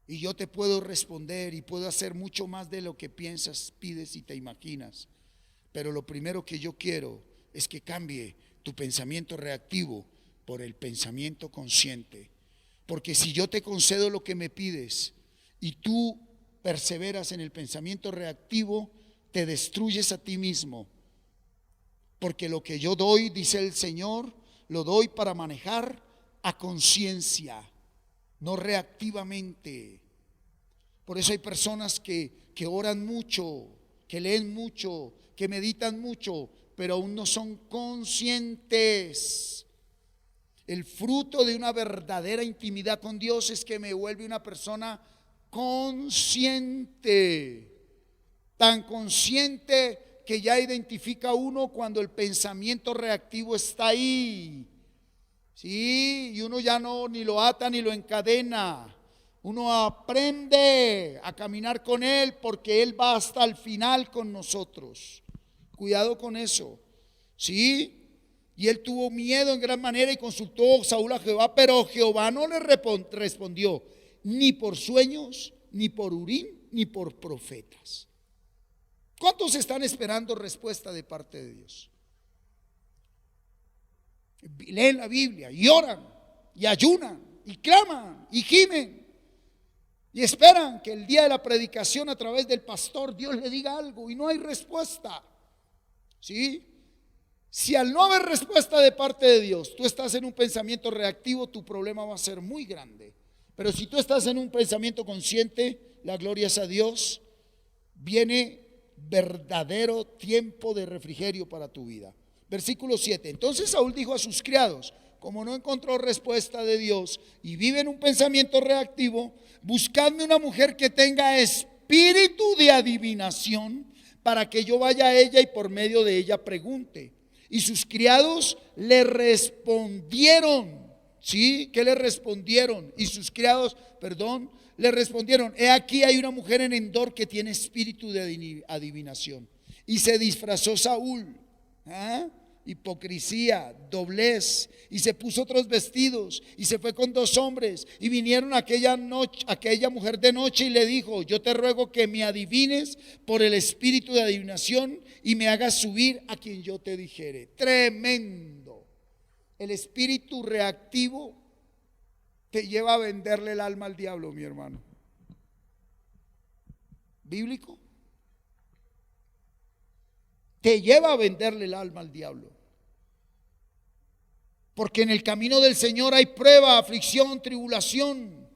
y yo te puedo responder y puedo hacer mucho más de lo que piensas, pides y te imaginas. Pero lo primero que yo quiero es que cambie tu pensamiento reactivo por el pensamiento consciente. Porque si yo te concedo lo que me pides y tú perseveras en el pensamiento reactivo, te destruyes a ti mismo. Porque lo que yo doy, dice el Señor, lo doy para manejar a conciencia, no reactivamente. Por eso hay personas que oran mucho, que leen mucho, que meditan mucho, pero aún no son conscientes. El fruto de una verdadera intimidad con Dios es que me vuelve una persona consciente, tan consciente que ya identifica uno cuando el pensamiento reactivo está ahí. Sí, y uno ya no ni lo ata ni lo encadena. Uno aprende a caminar con Él porque Él va hasta el final con nosotros. Cuidado con eso. Sí. Y él tuvo miedo en gran manera y consultó Saúl a Jehová, pero Jehová no le respondió ni por sueños, ni por Urim, ni por profetas. ¿Cuántos están esperando respuesta de parte de Dios? Leen la Biblia y oran y ayunan y claman y gimen y esperan que el día de la predicación a través del pastor Dios le diga algo y no hay respuesta. ¿Sí? Si al no haber respuesta de parte de Dios, tú estás en un pensamiento reactivo, tu problema va a ser muy grande. Pero si tú estás en un pensamiento consciente, la gloria es a Dios, viene verdadero tiempo de refrigerio para tu vida. Versículo 7. Entonces Saúl dijo a sus criados: como no encontró respuesta de Dios y vive en un pensamiento reactivo, buscadme una mujer que tenga espíritu de adivinación, para que yo vaya a ella y por medio de ella pregunte. Y sus criados le respondieron. ¿Sí? ¿Qué le respondieron? Y sus criados, le respondieron: he aquí hay una mujer en Endor que tiene espíritu de adivinación. Y se disfrazó Saúl, hipocresía, doblez, y se puso otros vestidos y se fue con 2 hombres, y vinieron aquella mujer de noche y le dijo: yo te ruego que me adivines por el espíritu de adivinación y me hagas subir a quien yo te dijere. Tremendo. El espíritu reactivo te lleva a venderle el alma al diablo, mi hermano. ¿Bíblico? Te lleva a venderle el alma al diablo. Porque en el camino del Señor hay prueba, aflicción, tribulación.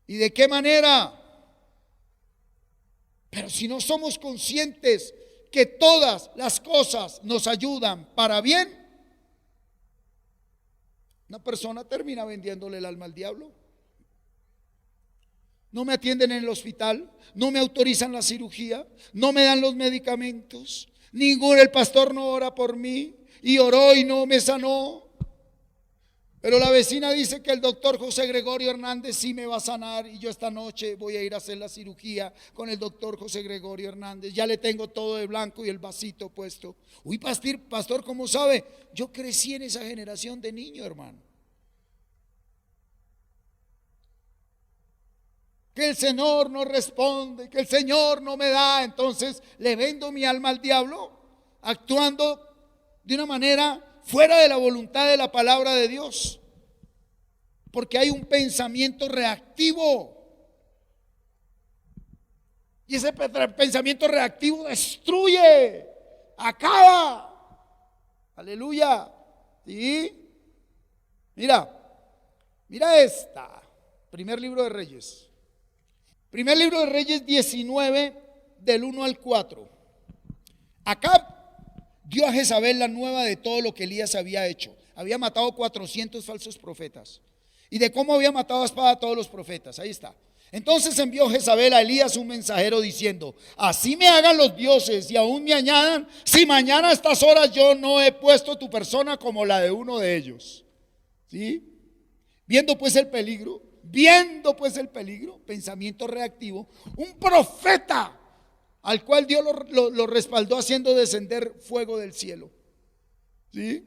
¿Y de qué manera? Pero si no somos conscientes que todas las cosas nos ayudan para bien, una persona termina vendiéndole el alma al diablo. No me atienden en el hospital, no me autorizan la cirugía, no me dan los medicamentos, el pastor no ora por mí, y oró y no me sanó. Pero la vecina dice que el doctor José Gregorio Hernández sí me va a sanar, y yo esta noche voy a ir a hacer la cirugía con el doctor José Gregorio Hernández. Ya le tengo todo de blanco y el vasito puesto. Uy, pastor, ¿cómo sabe? Yo crecí en esa generación de niño, hermano. Que el Señor no responde, que el Señor no me da, entonces le vendo mi alma al diablo, actuando de una manera fuera de la voluntad de la palabra de Dios, porque hay un pensamiento reactivo, y ese pensamiento reactivo destruye, acaba. Aleluya. ¿Sí? Mira esta. Primer libro de Reyes 19, del 1 al 4. Acab dio a Jezabel la nueva de todo lo que Elías había hecho. Había matado 400 falsos profetas, y de cómo había matado a espada a todos los profetas. Ahí está. Entonces envió Jezabel a Elías un mensajero diciendo: así me hagan los dioses y aún me añadan, si mañana a estas horas yo no he puesto tu persona como la de uno de ellos. ¿Sí? Viendo pues el peligro, pensamiento reactivo, un profeta al cual Dios lo respaldó haciendo descender fuego del cielo. ¿Sí?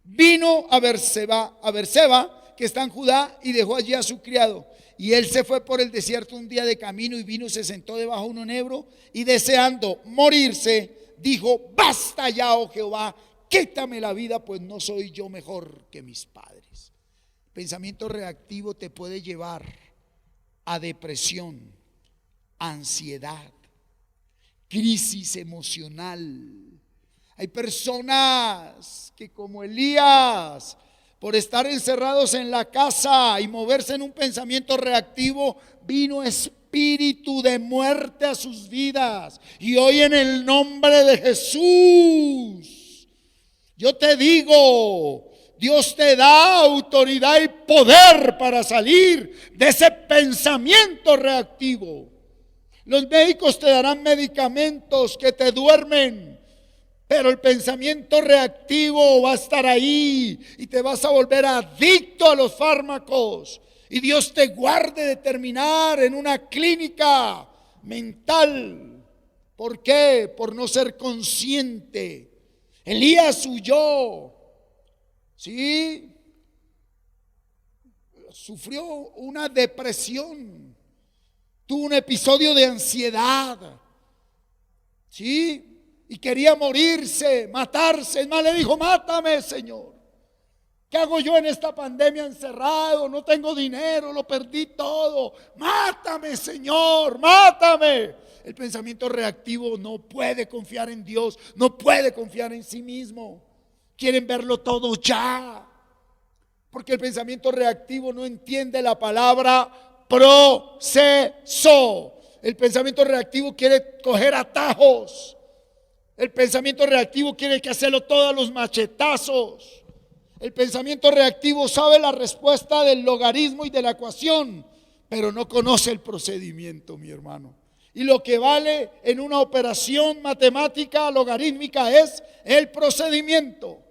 Vino a Berseba, que está en Judá, y dejó allí a su criado. Y él se fue por el desierto un día de camino, y vino y se sentó debajo de un enebro, y deseando morirse, dijo: basta ya, oh Jehová, quítame la vida, pues no soy yo mejor que mis padres. Pensamiento reactivo te puede llevar a depresión, ansiedad, crisis emocional. Hay personas que, como Elías, por estar encerrados en la casa y moverse en un pensamiento reactivo, vino espíritu de muerte a sus vidas. Y hoy, en el nombre de Jesús, yo te digo: Dios te da autoridad y poder para salir de ese pensamiento reactivo. Los médicos te darán medicamentos que te duermen, pero el pensamiento reactivo va a estar ahí y te vas a volver adicto a los fármacos. Y Dios te guarde de terminar en una clínica mental. ¿Por qué? Por no ser consciente. Elías huyó. Sí, sufrió una depresión, tuvo un episodio de ansiedad, sí, y quería morirse, matarse. Es más, le dijo: mátame, Señor. ¿Qué hago yo en esta pandemia encerrado? No tengo dinero, lo perdí todo. Mátame, Señor, mátame. El pensamiento reactivo no puede confiar en Dios, no puede confiar en sí mismo. quieren verlo todo ya. Porque el pensamiento reactivo no entiende la palabra proceso. El pensamiento reactivo quiere coger atajos. El pensamiento reactivo quiere que hacerlo todos los machetazos. El pensamiento reactivo sabe la respuesta del logaritmo y de la ecuación, pero no conoce el procedimiento, mi hermano. Y lo que vale en una operación matemática logarítmica es el procedimiento,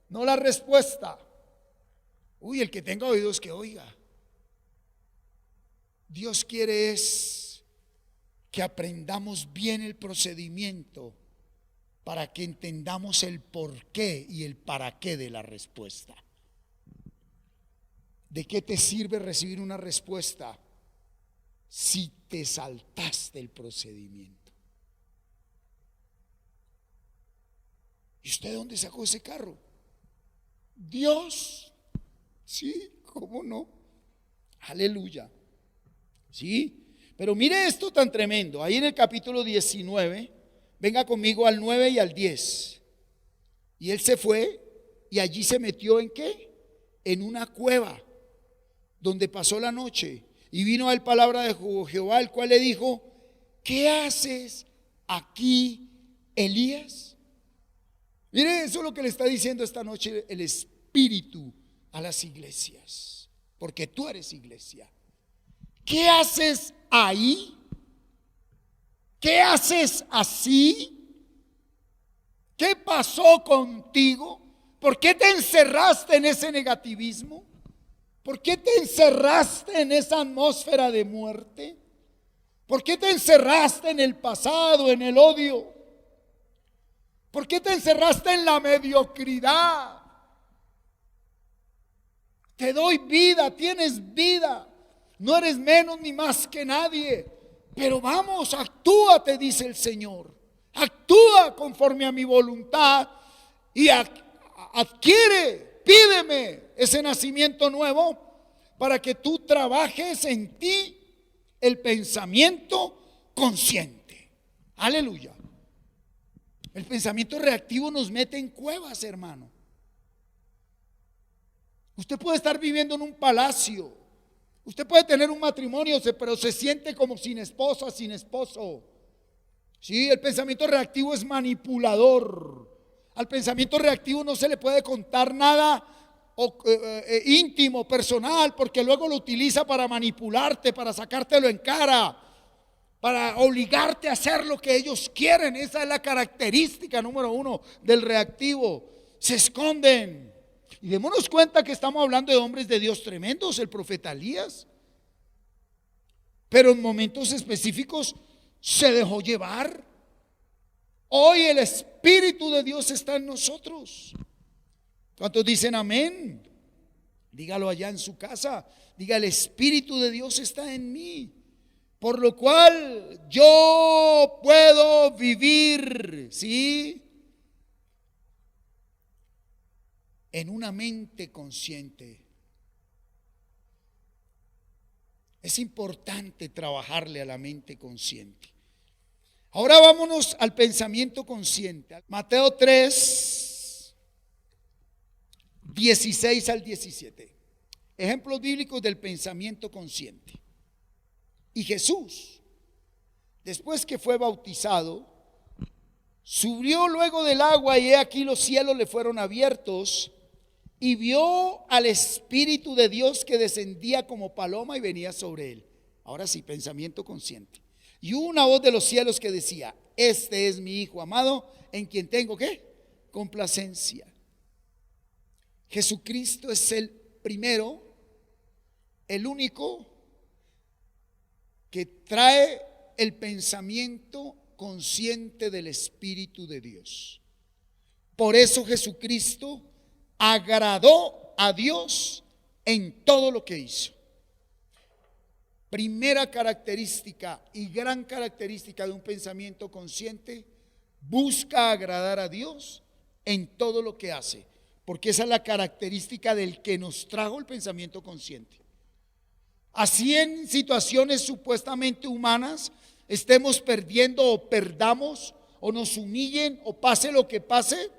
no la respuesta. Uy, el que tenga oídos que oiga. Dios quiere es que aprendamos bien el procedimiento para que entendamos el porqué y el para qué de la respuesta. ¿De qué te sirve recibir una respuesta si te saltaste el procedimiento? ¿Y usted de dónde sacó ese carro? Dios. Sí, ¿cómo no? Aleluya. Sí, pero mire esto tan tremendo. Ahí en el capítulo 19, venga conmigo al 9 y al 10. Y él se fue y allí se metió ¿en qué? En una cueva donde pasó la noche. Y vino a él palabra de Jehová, el cual le dijo: ¿qué haces aquí, Elías? Mire, eso es lo que le está diciendo esta noche el Espíritu a las iglesias, porque tú eres iglesia. ¿Qué haces ahí? ¿Qué haces así? ¿Qué pasó contigo? ¿Por qué te encerraste en ese negativismo? ¿Por qué te encerraste en esa atmósfera de muerte? ¿Por qué te encerraste en el pasado, en el odio? ¿Por qué te encerraste en la mediocridad? Te doy vida, tienes vida. No eres menos ni más que nadie. Pero vamos, actúa, te dice el Señor. Actúa conforme a mi voluntad y adquiere, pídeme ese nacimiento nuevo para que tú trabajes en ti el pensamiento consciente. Aleluya. El pensamiento reactivo nos mete en cuevas, hermano. Usted puede estar viviendo en un palacio, usted puede tener un matrimonio, pero se siente como sin esposa, sin esposo. Sí, el pensamiento reactivo es manipulador. Al pensamiento reactivo no se le puede contar nada íntimo, personal, porque luego lo utiliza para manipularte, para sacártelo en cara, para obligarte a hacer lo que ellos quieren. Esa es la característica número uno del reactivo. Se esconden. Y démonos cuenta que estamos hablando de hombres de Dios tremendos, el profeta Elías. Pero en momentos específicos se dejó llevar. Hoy el Espíritu de Dios está en nosotros. ¿Cuántos dicen amén? Dígalo allá en su casa. Diga: el Espíritu de Dios está en mí, por lo cual yo puedo vivir, ¿sí?, en una mente consciente. Es importante trabajarle a la mente consciente. Ahora vámonos al pensamiento consciente. Mateo 3, 16 al 17. Ejemplos bíblicos del pensamiento consciente. Y Jesús, después que fue bautizado, subió luego del agua, y he aquí los cielos le fueron abiertos, y vio al Espíritu de Dios que descendía como paloma y venía sobre él. Ahora sí, pensamiento consciente. Y hubo una voz de los cielos que decía: este es mi Hijo amado, en quien tengo ¿qué? Complacencia. Jesucristo es el primero, el único que trae el pensamiento consciente del Espíritu de Dios. Por eso Jesucristo agradó a Dios en todo lo que hizo. Primera característica y gran característica de un pensamiento consciente: busca agradar a Dios en todo lo que hace, porque esa es la característica del que nos trajo el pensamiento consciente. Así, en situaciones supuestamente humanas estemos perdiendo o perdamos, o nos humillen o pase lo que pase,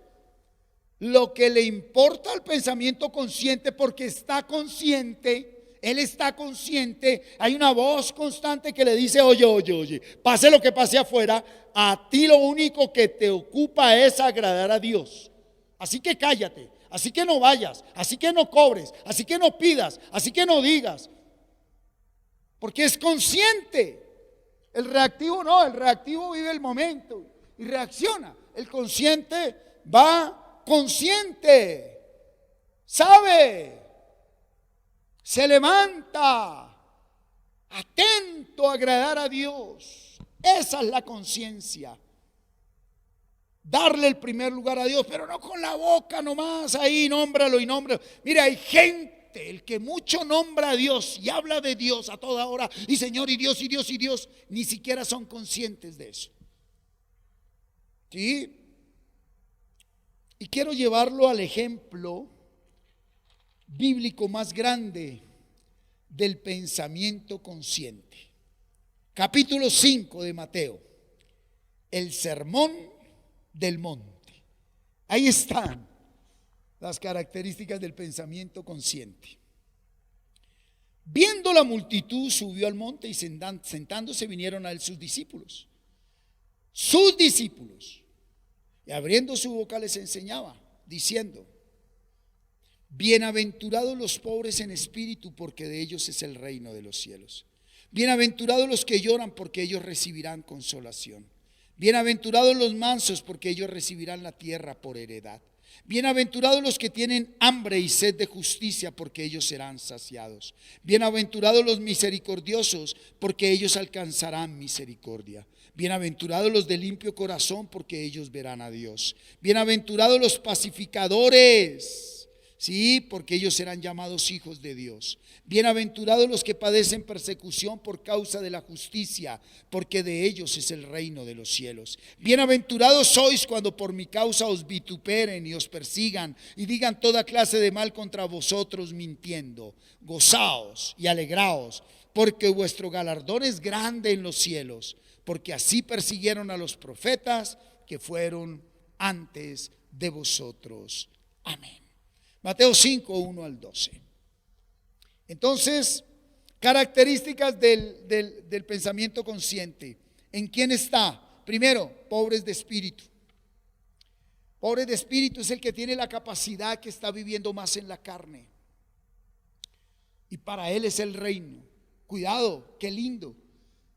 lo que le importa al pensamiento consciente, porque está consciente, él está consciente, hay una voz constante que le dice, oye, pase lo que pase afuera, a ti lo único que te ocupa es agradar a Dios. Así que cállate, así que no vayas, así que no cobres, así que no pidas, así que no digas, porque es consciente. El reactivo no, el reactivo vive el momento y reacciona. El consciente va consciente, sabe, se levanta, atento a agradar a Dios. Esa es la conciencia. Darle el primer lugar a Dios, pero no con la boca nomás, ahí nómbralo y nómbralo. Mira, hay gente, el que mucho nombra a Dios y habla de Dios a toda hora, y Señor, y Dios, y Dios, y Dios, ni siquiera son conscientes de eso. ¿Sí? Y quiero llevarlo al ejemplo bíblico más grande del pensamiento consciente. Capítulo 5 de Mateo, el sermón del monte. Ahí están las características del pensamiento consciente. Viendo la multitud, subió al monte y sentándose vinieron a él sus discípulos. Y abriendo su boca les enseñaba, diciendo: bienaventurados los pobres en espíritu, porque de ellos es el reino de los cielos. Bienaventurados los que lloran, porque ellos recibirán consolación. Bienaventurados los mansos, porque ellos recibirán la tierra por heredad. Bienaventurados los que tienen hambre y sed de justicia, porque ellos serán saciados. Bienaventurados los misericordiosos, porque ellos alcanzarán misericordia. Bienaventurados los de limpio corazón, porque ellos verán a Dios. Bienaventurados los pacificadores, sí, porque ellos serán llamados hijos de Dios. Bienaventurados los que padecen persecución por causa de la justicia, porque de ellos es el reino de los cielos. Bienaventurados sois cuando por mi causa os vituperen y os persigan y digan toda clase de mal contra vosotros mintiendo. Gozaos y alegraos, porque vuestro galardón es grande en los cielos, porque así persiguieron a los profetas que fueron antes de vosotros. Amén. Mateo 5, 1 al 12. Entonces, características del pensamiento consciente. ¿En quién está? Primero, pobres de espíritu. Pobre de espíritu es el que tiene la capacidad, que está viviendo más en la carne, y para él es el reino. Cuidado, qué lindo.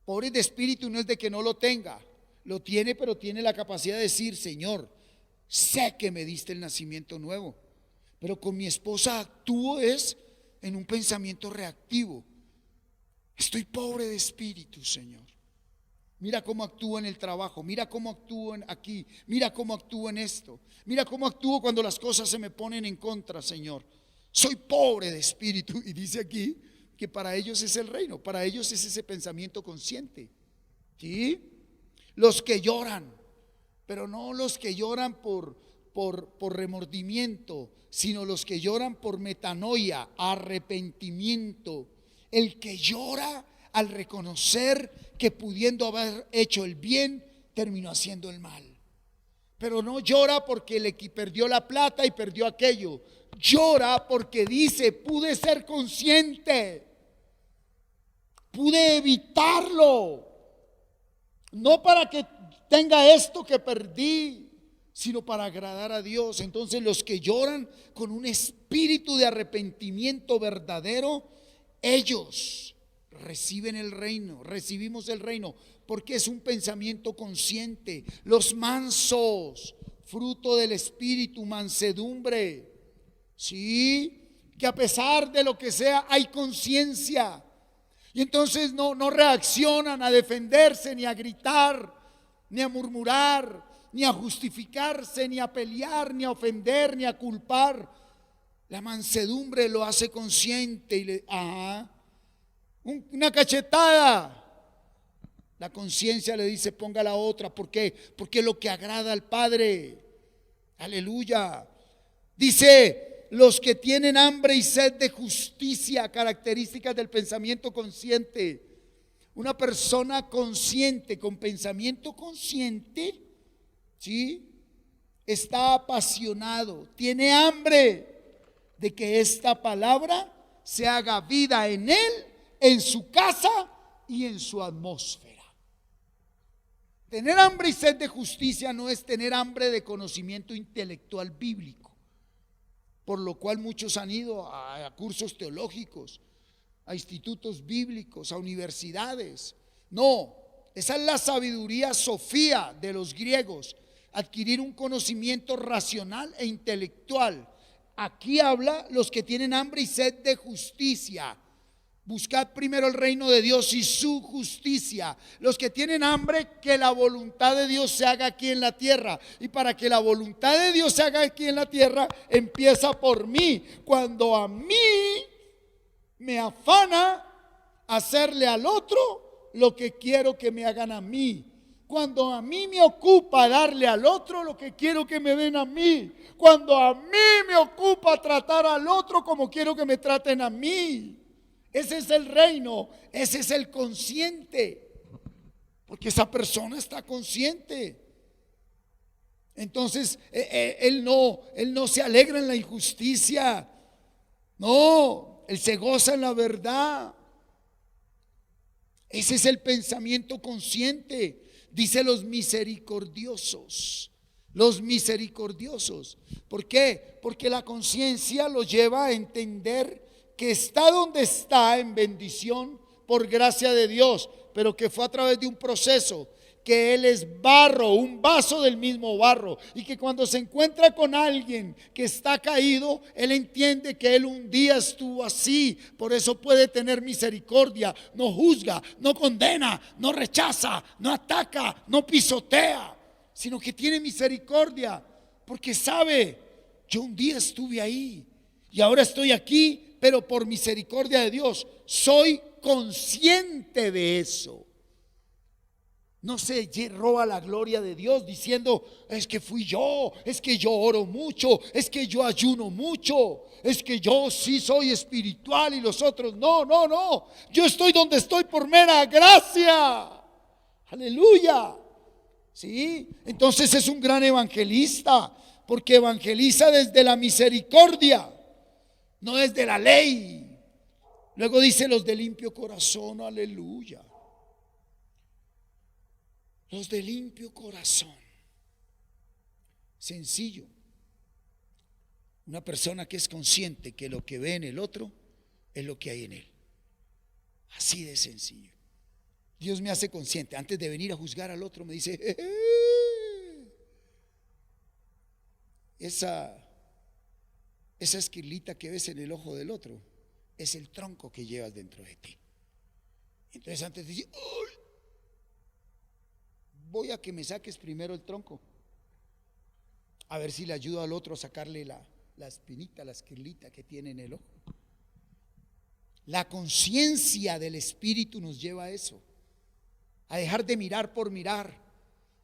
Pobre de espíritu no es de que no lo tenga, lo tiene, pero tiene la capacidad de decir: Señor, sé que me diste el nacimiento nuevo, pero con mi esposa actúo es en un pensamiento reactivo. Estoy pobre de espíritu, Señor. Mira cómo actúo en el trabajo, mira cómo actúo aquí, mira cómo actúo en esto, mira cómo actúo cuando las cosas se me ponen en contra, Señor. Soy pobre de espíritu. Y dice aquí que para ellos es el reino, para ellos es ese pensamiento consciente. ¿Sí? Los que lloran, pero no los que lloran por remordimiento, sino los que lloran por metanoia, arrepentimiento. El que llora al reconocer que pudiendo haber hecho el bien, terminó haciendo el mal. Pero no llora porque le perdió la plata y perdió aquello. Llora porque dice: pude ser consciente, pude evitarlo, no para que tenga esto que perdí, sino para agradar a Dios. Entonces los que lloran con un espíritu de arrepentimiento verdadero, ellos reciben el reino, recibimos el reino, porque es un pensamiento consciente. Los mansos, fruto del espíritu, mansedumbre, sí, que a pesar de lo que sea hay conciencia, y entonces no reaccionan a defenderse, ni a gritar, ni a murmurar, ni a justificarse, ni a pelear, ni a ofender, ni a culpar. La mansedumbre lo hace consciente y una cachetada. La conciencia le dice: ponga la otra. ¿Por qué? Porque es lo que agrada al Padre. Aleluya. Dice: los que tienen hambre y sed de justicia, características del pensamiento consciente. Una persona consciente, con pensamiento consciente, ¿sí?, está apasionado, tiene hambre de que esta palabra se haga vida en él, en su casa y en su atmósfera. Tener hambre y sed de justicia no es tener hambre de conocimiento intelectual bíblico, por lo cual muchos han ido a cursos teológicos, a institutos bíblicos, a universidades. No, esa es la sabiduría sofía de los griegos, adquirir un conocimiento racional e intelectual. Aquí habla los que tienen hambre y sed de justicia. Buscad primero el reino de Dios y su justicia. Los que tienen hambre, que la voluntad de Dios se haga aquí en la tierra. Y para que la voluntad de Dios se haga aquí en la tierra, empieza por mí. Cuando a mí me afana hacerle al otro lo que quiero que me hagan a mí. Cuando a mí me ocupa darle al otro lo que quiero que me den a mí. Cuando a mí me ocupa tratar al otro como quiero que me traten a mí. Ese es el reino, ese es el consciente, porque esa persona está consciente. Entonces él no se alegra en la injusticia, no, él se goza en la verdad. Ese es el pensamiento consciente. Dice los misericordiosos. Los misericordiosos. ¿Por qué? Porque la conciencia lo lleva a entender que está donde está en bendición por gracia de Dios, pero que fue a través de un proceso, que él es barro, un vaso del mismo barro, y que cuando se encuentra con alguien que está caído, él entiende que él un día estuvo así. Por eso puede tener misericordia, no juzga, no condena, no rechaza, no ataca, no pisotea, sino que tiene misericordia, porque sabe, yo un día estuve ahí y ahora estoy aquí, pero por misericordia de Dios soy consciente de eso. No se roba la gloria de Dios diciendo, es que fui yo, es que yo oro mucho, es que yo ayuno mucho, es que yo sí soy espiritual y los otros no, no, no. Yo estoy donde estoy por mera gracia. Aleluya. Sí, entonces es un gran evangelista, porque evangeliza desde la misericordia, no desde la ley. Luego dice los de limpio corazón, aleluya. Los de limpio corazón. Sencillo. Una persona que es consciente que lo que ve en el otro es lo que hay en él. Así de sencillo. Dios me hace consciente. Antes de venir a juzgar al otro me dice, esa esquirlita que ves en el ojo del otro es el tronco que llevas dentro de ti. Entonces antes de decir, ¡ay! Voy a que me saques primero el tronco, a ver si le ayudo al otro a sacarle la espinita, la esquirlita que tiene en el ojo. La conciencia del Espíritu nos lleva a eso, a dejar de mirar por mirar,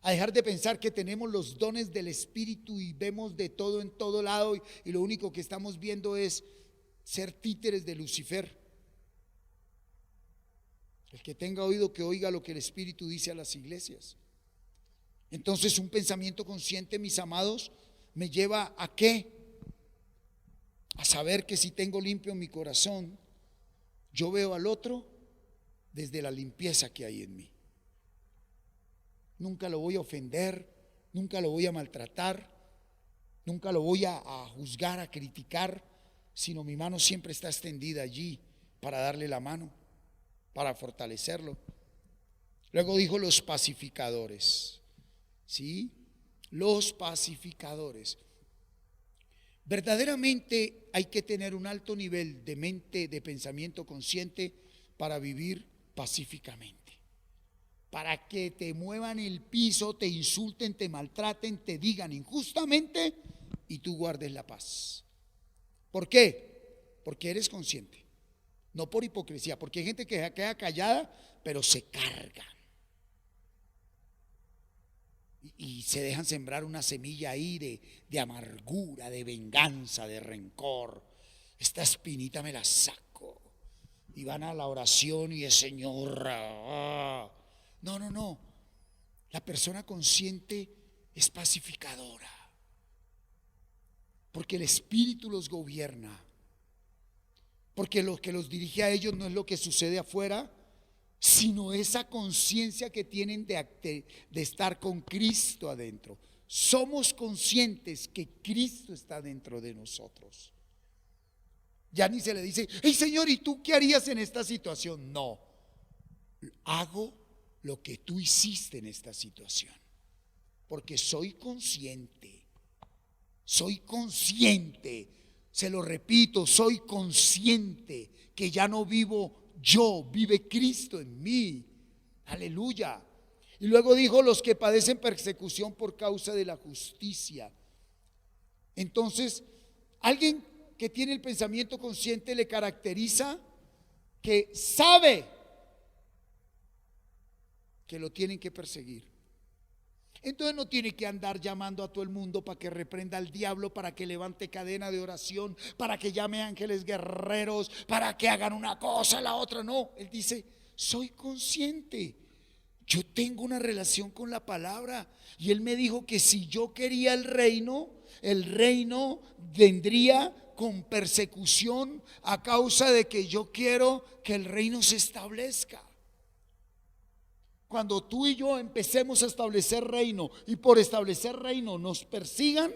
a dejar de pensar que tenemos los dones del Espíritu y vemos de todo en todo lado y lo único que estamos viendo es ser títeres de Lucifer. El que tenga oído que oiga lo que el Espíritu dice a las iglesias. Entonces un pensamiento consciente, mis amados, me lleva ¿a qué? A saber que si tengo limpio mi corazón, yo veo al otro desde la limpieza que hay en mí. Nunca lo voy a ofender, nunca lo voy a maltratar, nunca lo voy a juzgar, a criticar, sino mi mano siempre está extendida allí para darle la mano, para fortalecerlo. Luego dijo los pacificadores. ¿Sí? Los pacificadores. Verdaderamente hay que tener un alto nivel de mente, de pensamiento consciente para vivir pacíficamente. Para que te muevan el piso, te insulten, te maltraten, te digan injustamente y tú guardes la paz. ¿Por qué? Porque eres consciente, no por hipocresía, porque hay gente que queda callada pero se carga. Y se dejan sembrar una semilla ahí de amargura, de venganza, de rencor. Esta espinita me la saco. Y van a la oración y el Señor. No. La persona consciente es pacificadora. Porque el Espíritu los gobierna. Porque lo que los dirige a ellos no es lo que sucede afuera, sino esa conciencia que tienen de estar con Cristo adentro. Somos conscientes que Cristo está dentro de nosotros. Ya ni se le dice, hey Señor, ¿y tú qué harías en esta situación? No, hago lo que tú hiciste en esta situación, porque soy consciente, se lo repito, soy consciente que ya no vivo yo, vive Cristo en mí. Aleluya. Y luego dijo, los que padecen persecución por causa de la justicia. Entonces, alguien que tiene el pensamiento consciente le caracteriza que sabe que lo tienen que perseguir. Entonces no tiene que andar llamando a todo el mundo para que reprenda al diablo, para que levante cadena de oración, para que llame ángeles guerreros, para que hagan una cosa, la otra. No, él dice, soy consciente. Yo tengo una relación con la palabra. Y él me dijo que si yo quería el reino vendría con persecución a causa de que yo quiero que el reino se establezca. Cuando tú y yo empecemos a establecer reino y por establecer reino nos persigan,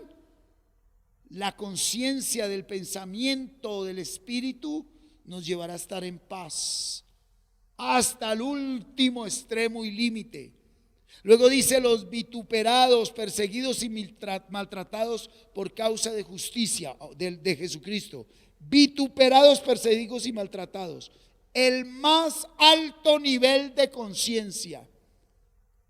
la conciencia del pensamiento del Espíritu nos llevará a estar en paz hasta el último extremo y límite. Luego dice, los vituperados, perseguidos y maltratados por causa de justicia de Jesucristo. Vituperados, perseguidos y maltratados. El más alto nivel de conciencia.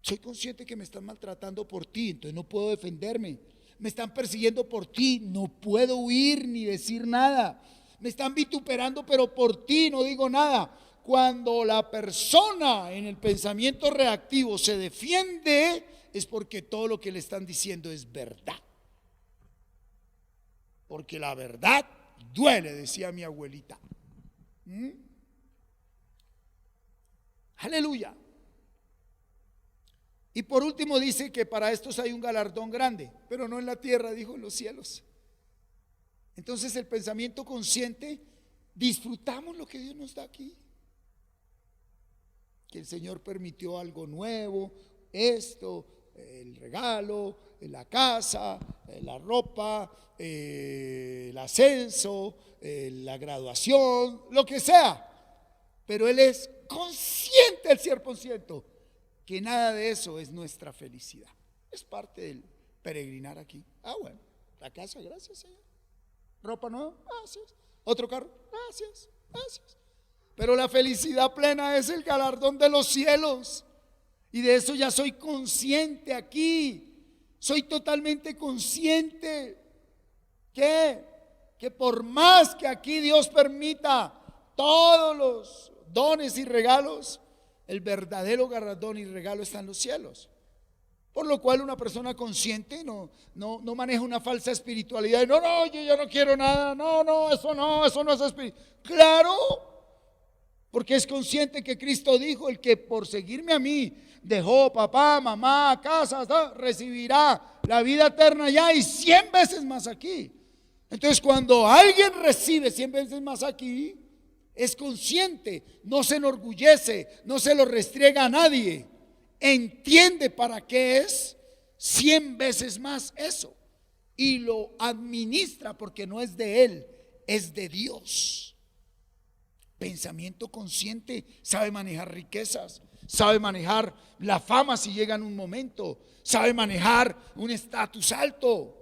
Soy consciente que me están maltratando por ti, entonces no puedo defenderme. Me están persiguiendo por ti, no puedo huir ni decir nada. Me están vituperando, pero por ti no digo nada. Cuando la persona en el pensamiento reactivo se defiende, es porque todo lo que le están diciendo es verdad. Porque la verdad duele, decía mi abuelita. Aleluya. Y por último dice que para estos hay un galardón grande, pero no en la tierra, dijo, en los cielos. Entonces el pensamiento consciente, disfrutamos lo que Dios nos da aquí. Que el Señor permitió algo nuevo, esto, el regalo, la casa, la ropa, el ascenso, la graduación, lo que sea. Pero Él es consciente al 100% que nada de eso es nuestra felicidad. Es parte del peregrinar aquí. Bueno, la casa, gracias Señor. Ropa nueva, gracias. Otro carro, gracias, gracias. Pero la felicidad plena es el galardón de los cielos. Y de eso ya soy consciente aquí. Soy totalmente consciente que por más que aquí Dios permita todos los dones y regalos, el verdadero galardón y regalo está en los cielos. Por lo cual una persona consciente no maneja una falsa espiritualidad. No, yo ya no quiero nada. Eso no es espiritual. Claro, porque es consciente que Cristo dijo, el que por seguirme a mí dejó papá, mamá, casa, recibirá la vida eterna ya y 100 veces más aquí. Entonces cuando alguien recibe 100 veces más aquí, es consciente, no se enorgullece, no se lo restriega a nadie, entiende para qué es 100 veces más eso y lo administra porque no es de él, es de Dios. Pensamiento consciente, sabe manejar riquezas, sabe manejar la fama si llega en un momento, sabe manejar un estatus alto,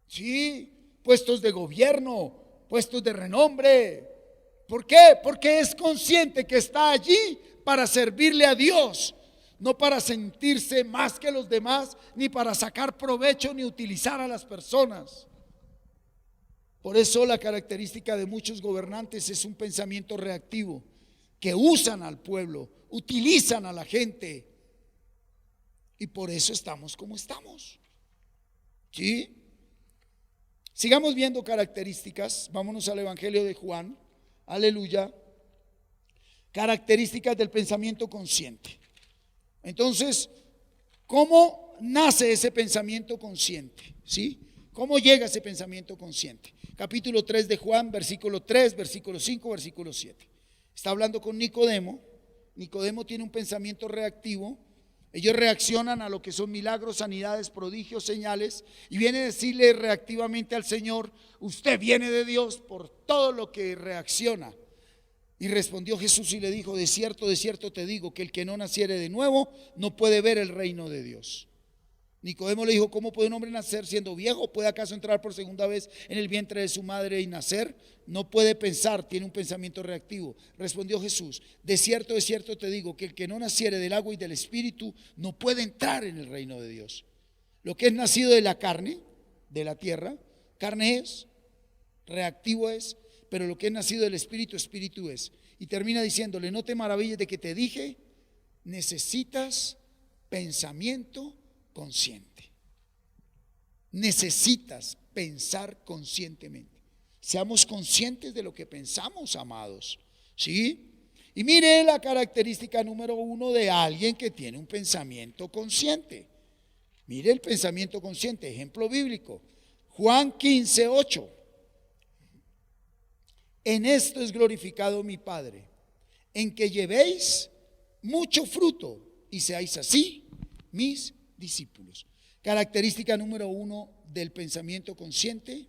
sí, puestos de gobierno, puestos de renombre. ¿Por qué? Porque es consciente que está allí para servirle a Dios, no para sentirse más que los demás, ni para sacar provecho ni utilizar a las personas. Por eso la característica de muchos gobernantes es un pensamiento reactivo, que usan al pueblo, utilizan a la gente, y por eso estamos como estamos. ¿Sí? Sigamos viendo características. Vámonos al Evangelio de Juan. Aleluya. Características del pensamiento consciente. Entonces, ¿cómo nace ese pensamiento consciente? ¿Sí? ¿Cómo llega ese pensamiento consciente? Capítulo 3 de Juan, versículo 3, versículo 5, versículo 7. Está hablando con Nicodemo. Nicodemo tiene un pensamiento reactivo. Ellos reaccionan a lo que son milagros, sanidades, prodigios, señales, y viene a decirle reactivamente al Señor: usted viene de Dios por todo lo que reacciona. Y respondió Jesús y le dijo: de cierto te digo, que el que no naciere de nuevo no puede ver el reino de Dios. Nicodemo le dijo: ¿cómo puede un hombre nacer siendo viejo? ¿Puede acaso entrar por segunda vez en el vientre de su madre y nacer? No puede pensar, tiene un pensamiento reactivo. Respondió Jesús: de cierto te digo, que el que no naciere del agua y del espíritu no puede entrar en el reino de Dios. Lo que es nacido de la carne, de la tierra, carne es, reactivo es, pero lo que es nacido del espíritu, espíritu es. Y termina diciéndole: no te maravilles de que te dije, necesitas pensamiento consciente. Necesitas pensar conscientemente. Seamos conscientes de lo que pensamos, amados. ¿Sí? Y mire la característica número 1 de alguien que tiene un pensamiento consciente. Mire el pensamiento consciente, ejemplo bíblico. Juan 15:8. En esto es glorificado mi Padre, en que llevéis mucho fruto y seáis así mis discípulos. Característica número 1 del pensamiento consciente: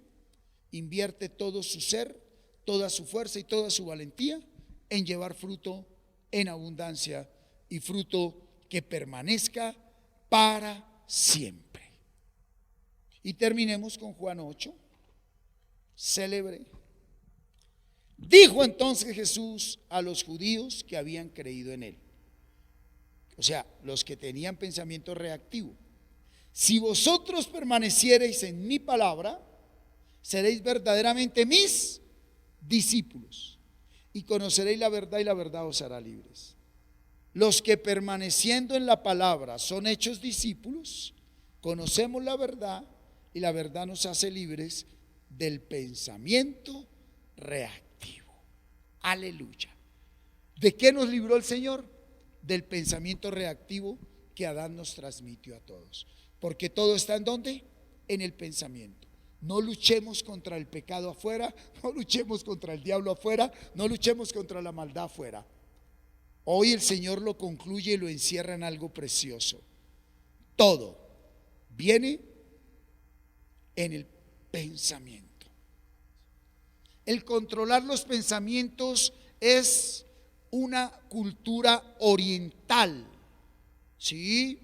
invierte todo su ser, toda su fuerza y toda su valentía en llevar fruto en abundancia y fruto que permanezca para siempre. Y terminemos con Juan 8, célebre. Dijo entonces Jesús a los judíos que habían creído en él, o sea, los que tenían pensamiento reactivo: si vosotros permaneciereis en mi palabra, seréis verdaderamente mis discípulos y conoceréis la verdad, y la verdad os hará libres. Los que permaneciendo en la palabra son hechos discípulos, conocemos la verdad y la verdad nos hace libres del pensamiento reactivo. Aleluya. ¿De qué nos libró el Señor? Del pensamiento reactivo que Adán nos transmitió a todos. Porque todo está ¿en dónde? En el pensamiento. No luchemos contra el pecado afuera, no luchemos contra el diablo afuera, no luchemos contra la maldad afuera. Hoy el Señor lo concluye y lo encierra en algo precioso. Todo viene en el pensamiento. El controlar los pensamientos es una cultura oriental. ¿Sí?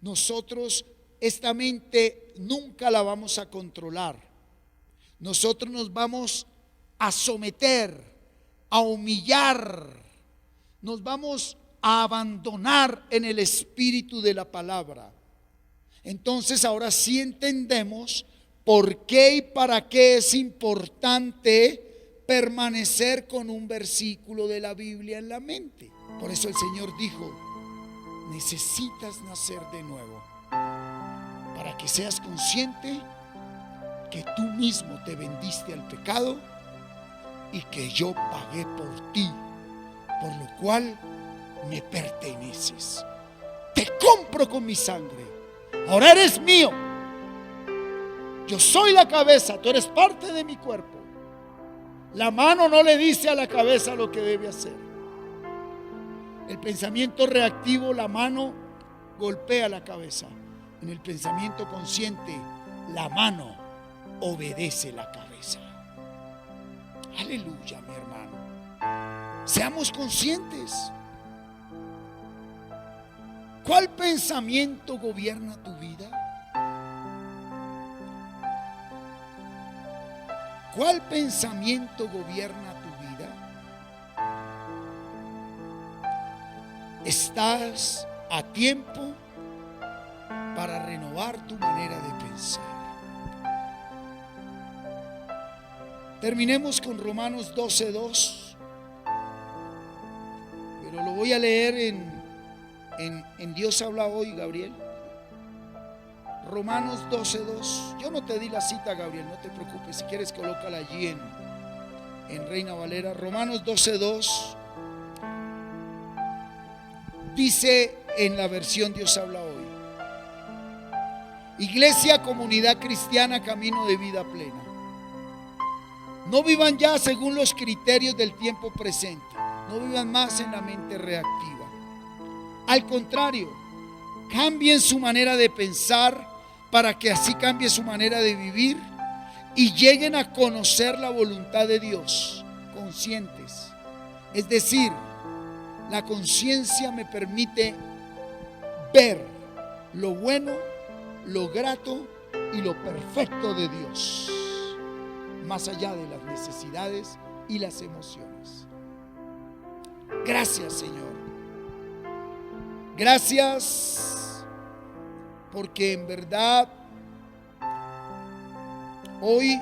Nosotros esta mente nunca la vamos a controlar. Nosotros nos vamos a someter, a humillar, nos vamos a abandonar en el espíritu de la palabra. Entonces ahora sí entendemos por qué y para qué es importante permanecer con un versículo de la Biblia en la mente. Por eso el Señor dijo: necesitas nacer de nuevo, para que seas consciente que tú mismo te vendiste al pecado y que yo pagué por ti, por lo cual me perteneces. Te compro con mi sangre, ahora eres mío. Yo soy la cabeza, tú eres parte de mi cuerpo. La mano no le dice a la cabeza lo que debe hacer. El pensamiento reactivo, la mano golpea la cabeza. En el pensamiento consciente, la mano obedece la cabeza. Aleluya, mi hermano. Seamos conscientes. ¿Cuál pensamiento gobierna tu vida? ¿Cuál pensamiento gobierna tu vida? Estás a tiempo para renovar tu manera de pensar. Terminemos con Romanos 12:2, pero lo voy a leer en Dios habla hoy, Gabriel. Romanos 12:2. Yo no te di la cita, Gabriel, no te preocupes. Si quieres, colócala allí en Reina Valera. Romanos 12:2 dice en la versión Dios habla hoy: Iglesia, comunidad cristiana, camino de vida plena. No vivan ya según los criterios del tiempo presente. No vivan más en la mente reactiva. Al contrario, cambien su manera de pensar para que así cambie su manera de vivir y lleguen a conocer la voluntad de Dios, conscientes. Es decir, la conciencia me permite ver lo bueno, lo grato y lo perfecto de Dios, más allá de las necesidades y las emociones. Gracias, Señor. Gracias porque en verdad hoy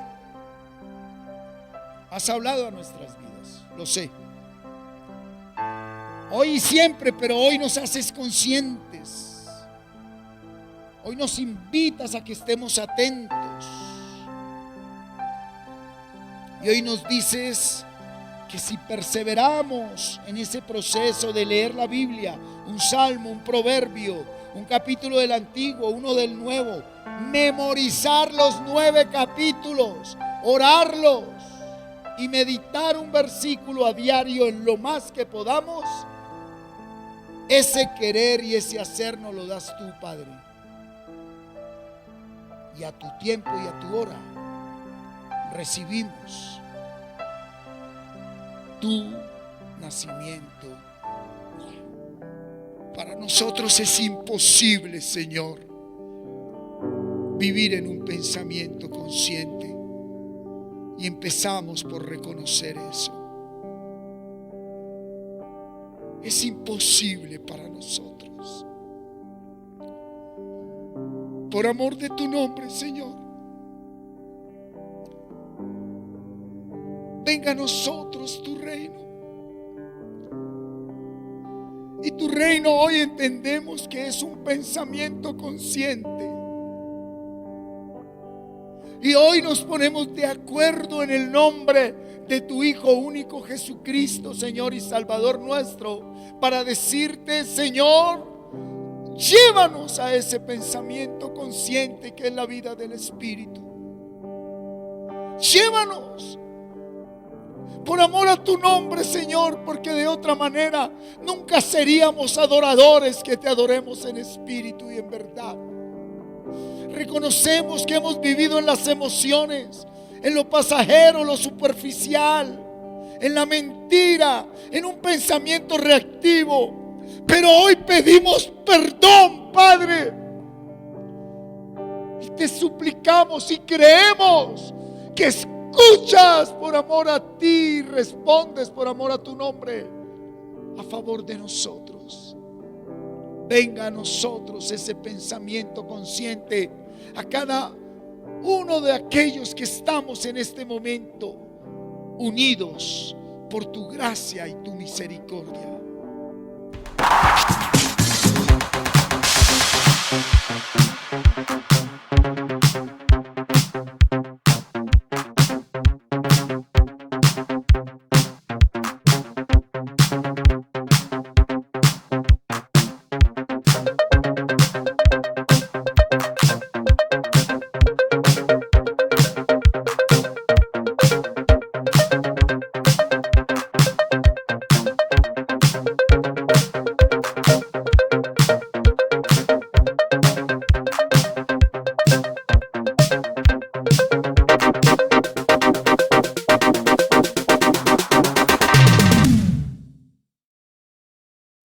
has hablado a nuestras vidas, lo sé. Hoy y siempre, pero hoy nos haces conscientes. Hoy nos invitas a que estemos atentos. Y hoy nos dices que si perseveramos en ese proceso de leer la Biblia, un salmo, un proverbio, un capítulo del Antiguo, uno del Nuevo, memorizar los 9 capítulos, orarlos y meditar un versículo a diario en lo más que podamos, ese querer y ese hacer nos lo das tú, Padre. Y a tu tiempo y a tu hora recibimos tu nacimiento. Para nosotros es imposible, Señor, vivir en un pensamiento consciente. Y empezamos por reconocer eso. Es imposible para nosotros. Por amor de tu nombre, Señor, venga a nosotros tu reino. Y tu reino hoy entendemos que es un pensamiento consciente. Y hoy nos ponemos de acuerdo en el nombre de tu Hijo único Jesucristo, Señor y Salvador nuestro, para decirte, Señor, llévanos a ese pensamiento consciente que es la vida del Espíritu. Llévanos por amor a tu nombre, Señor, porque de otra manera nunca seríamos adoradores que te adoremos en espíritu y en verdad. Reconocemos que hemos vivido en las emociones, en lo pasajero, lo superficial, en la mentira, en un pensamiento reactivo. Pero hoy pedimos perdón, Padre. Y te suplicamos y creemos que escuchas por amor a ti y respondes por amor a tu nombre a favor de nosotros. Venga a nosotros ese pensamiento consciente, a cada uno de aquellos que estamos en este momento unidos por tu gracia y tu misericordia.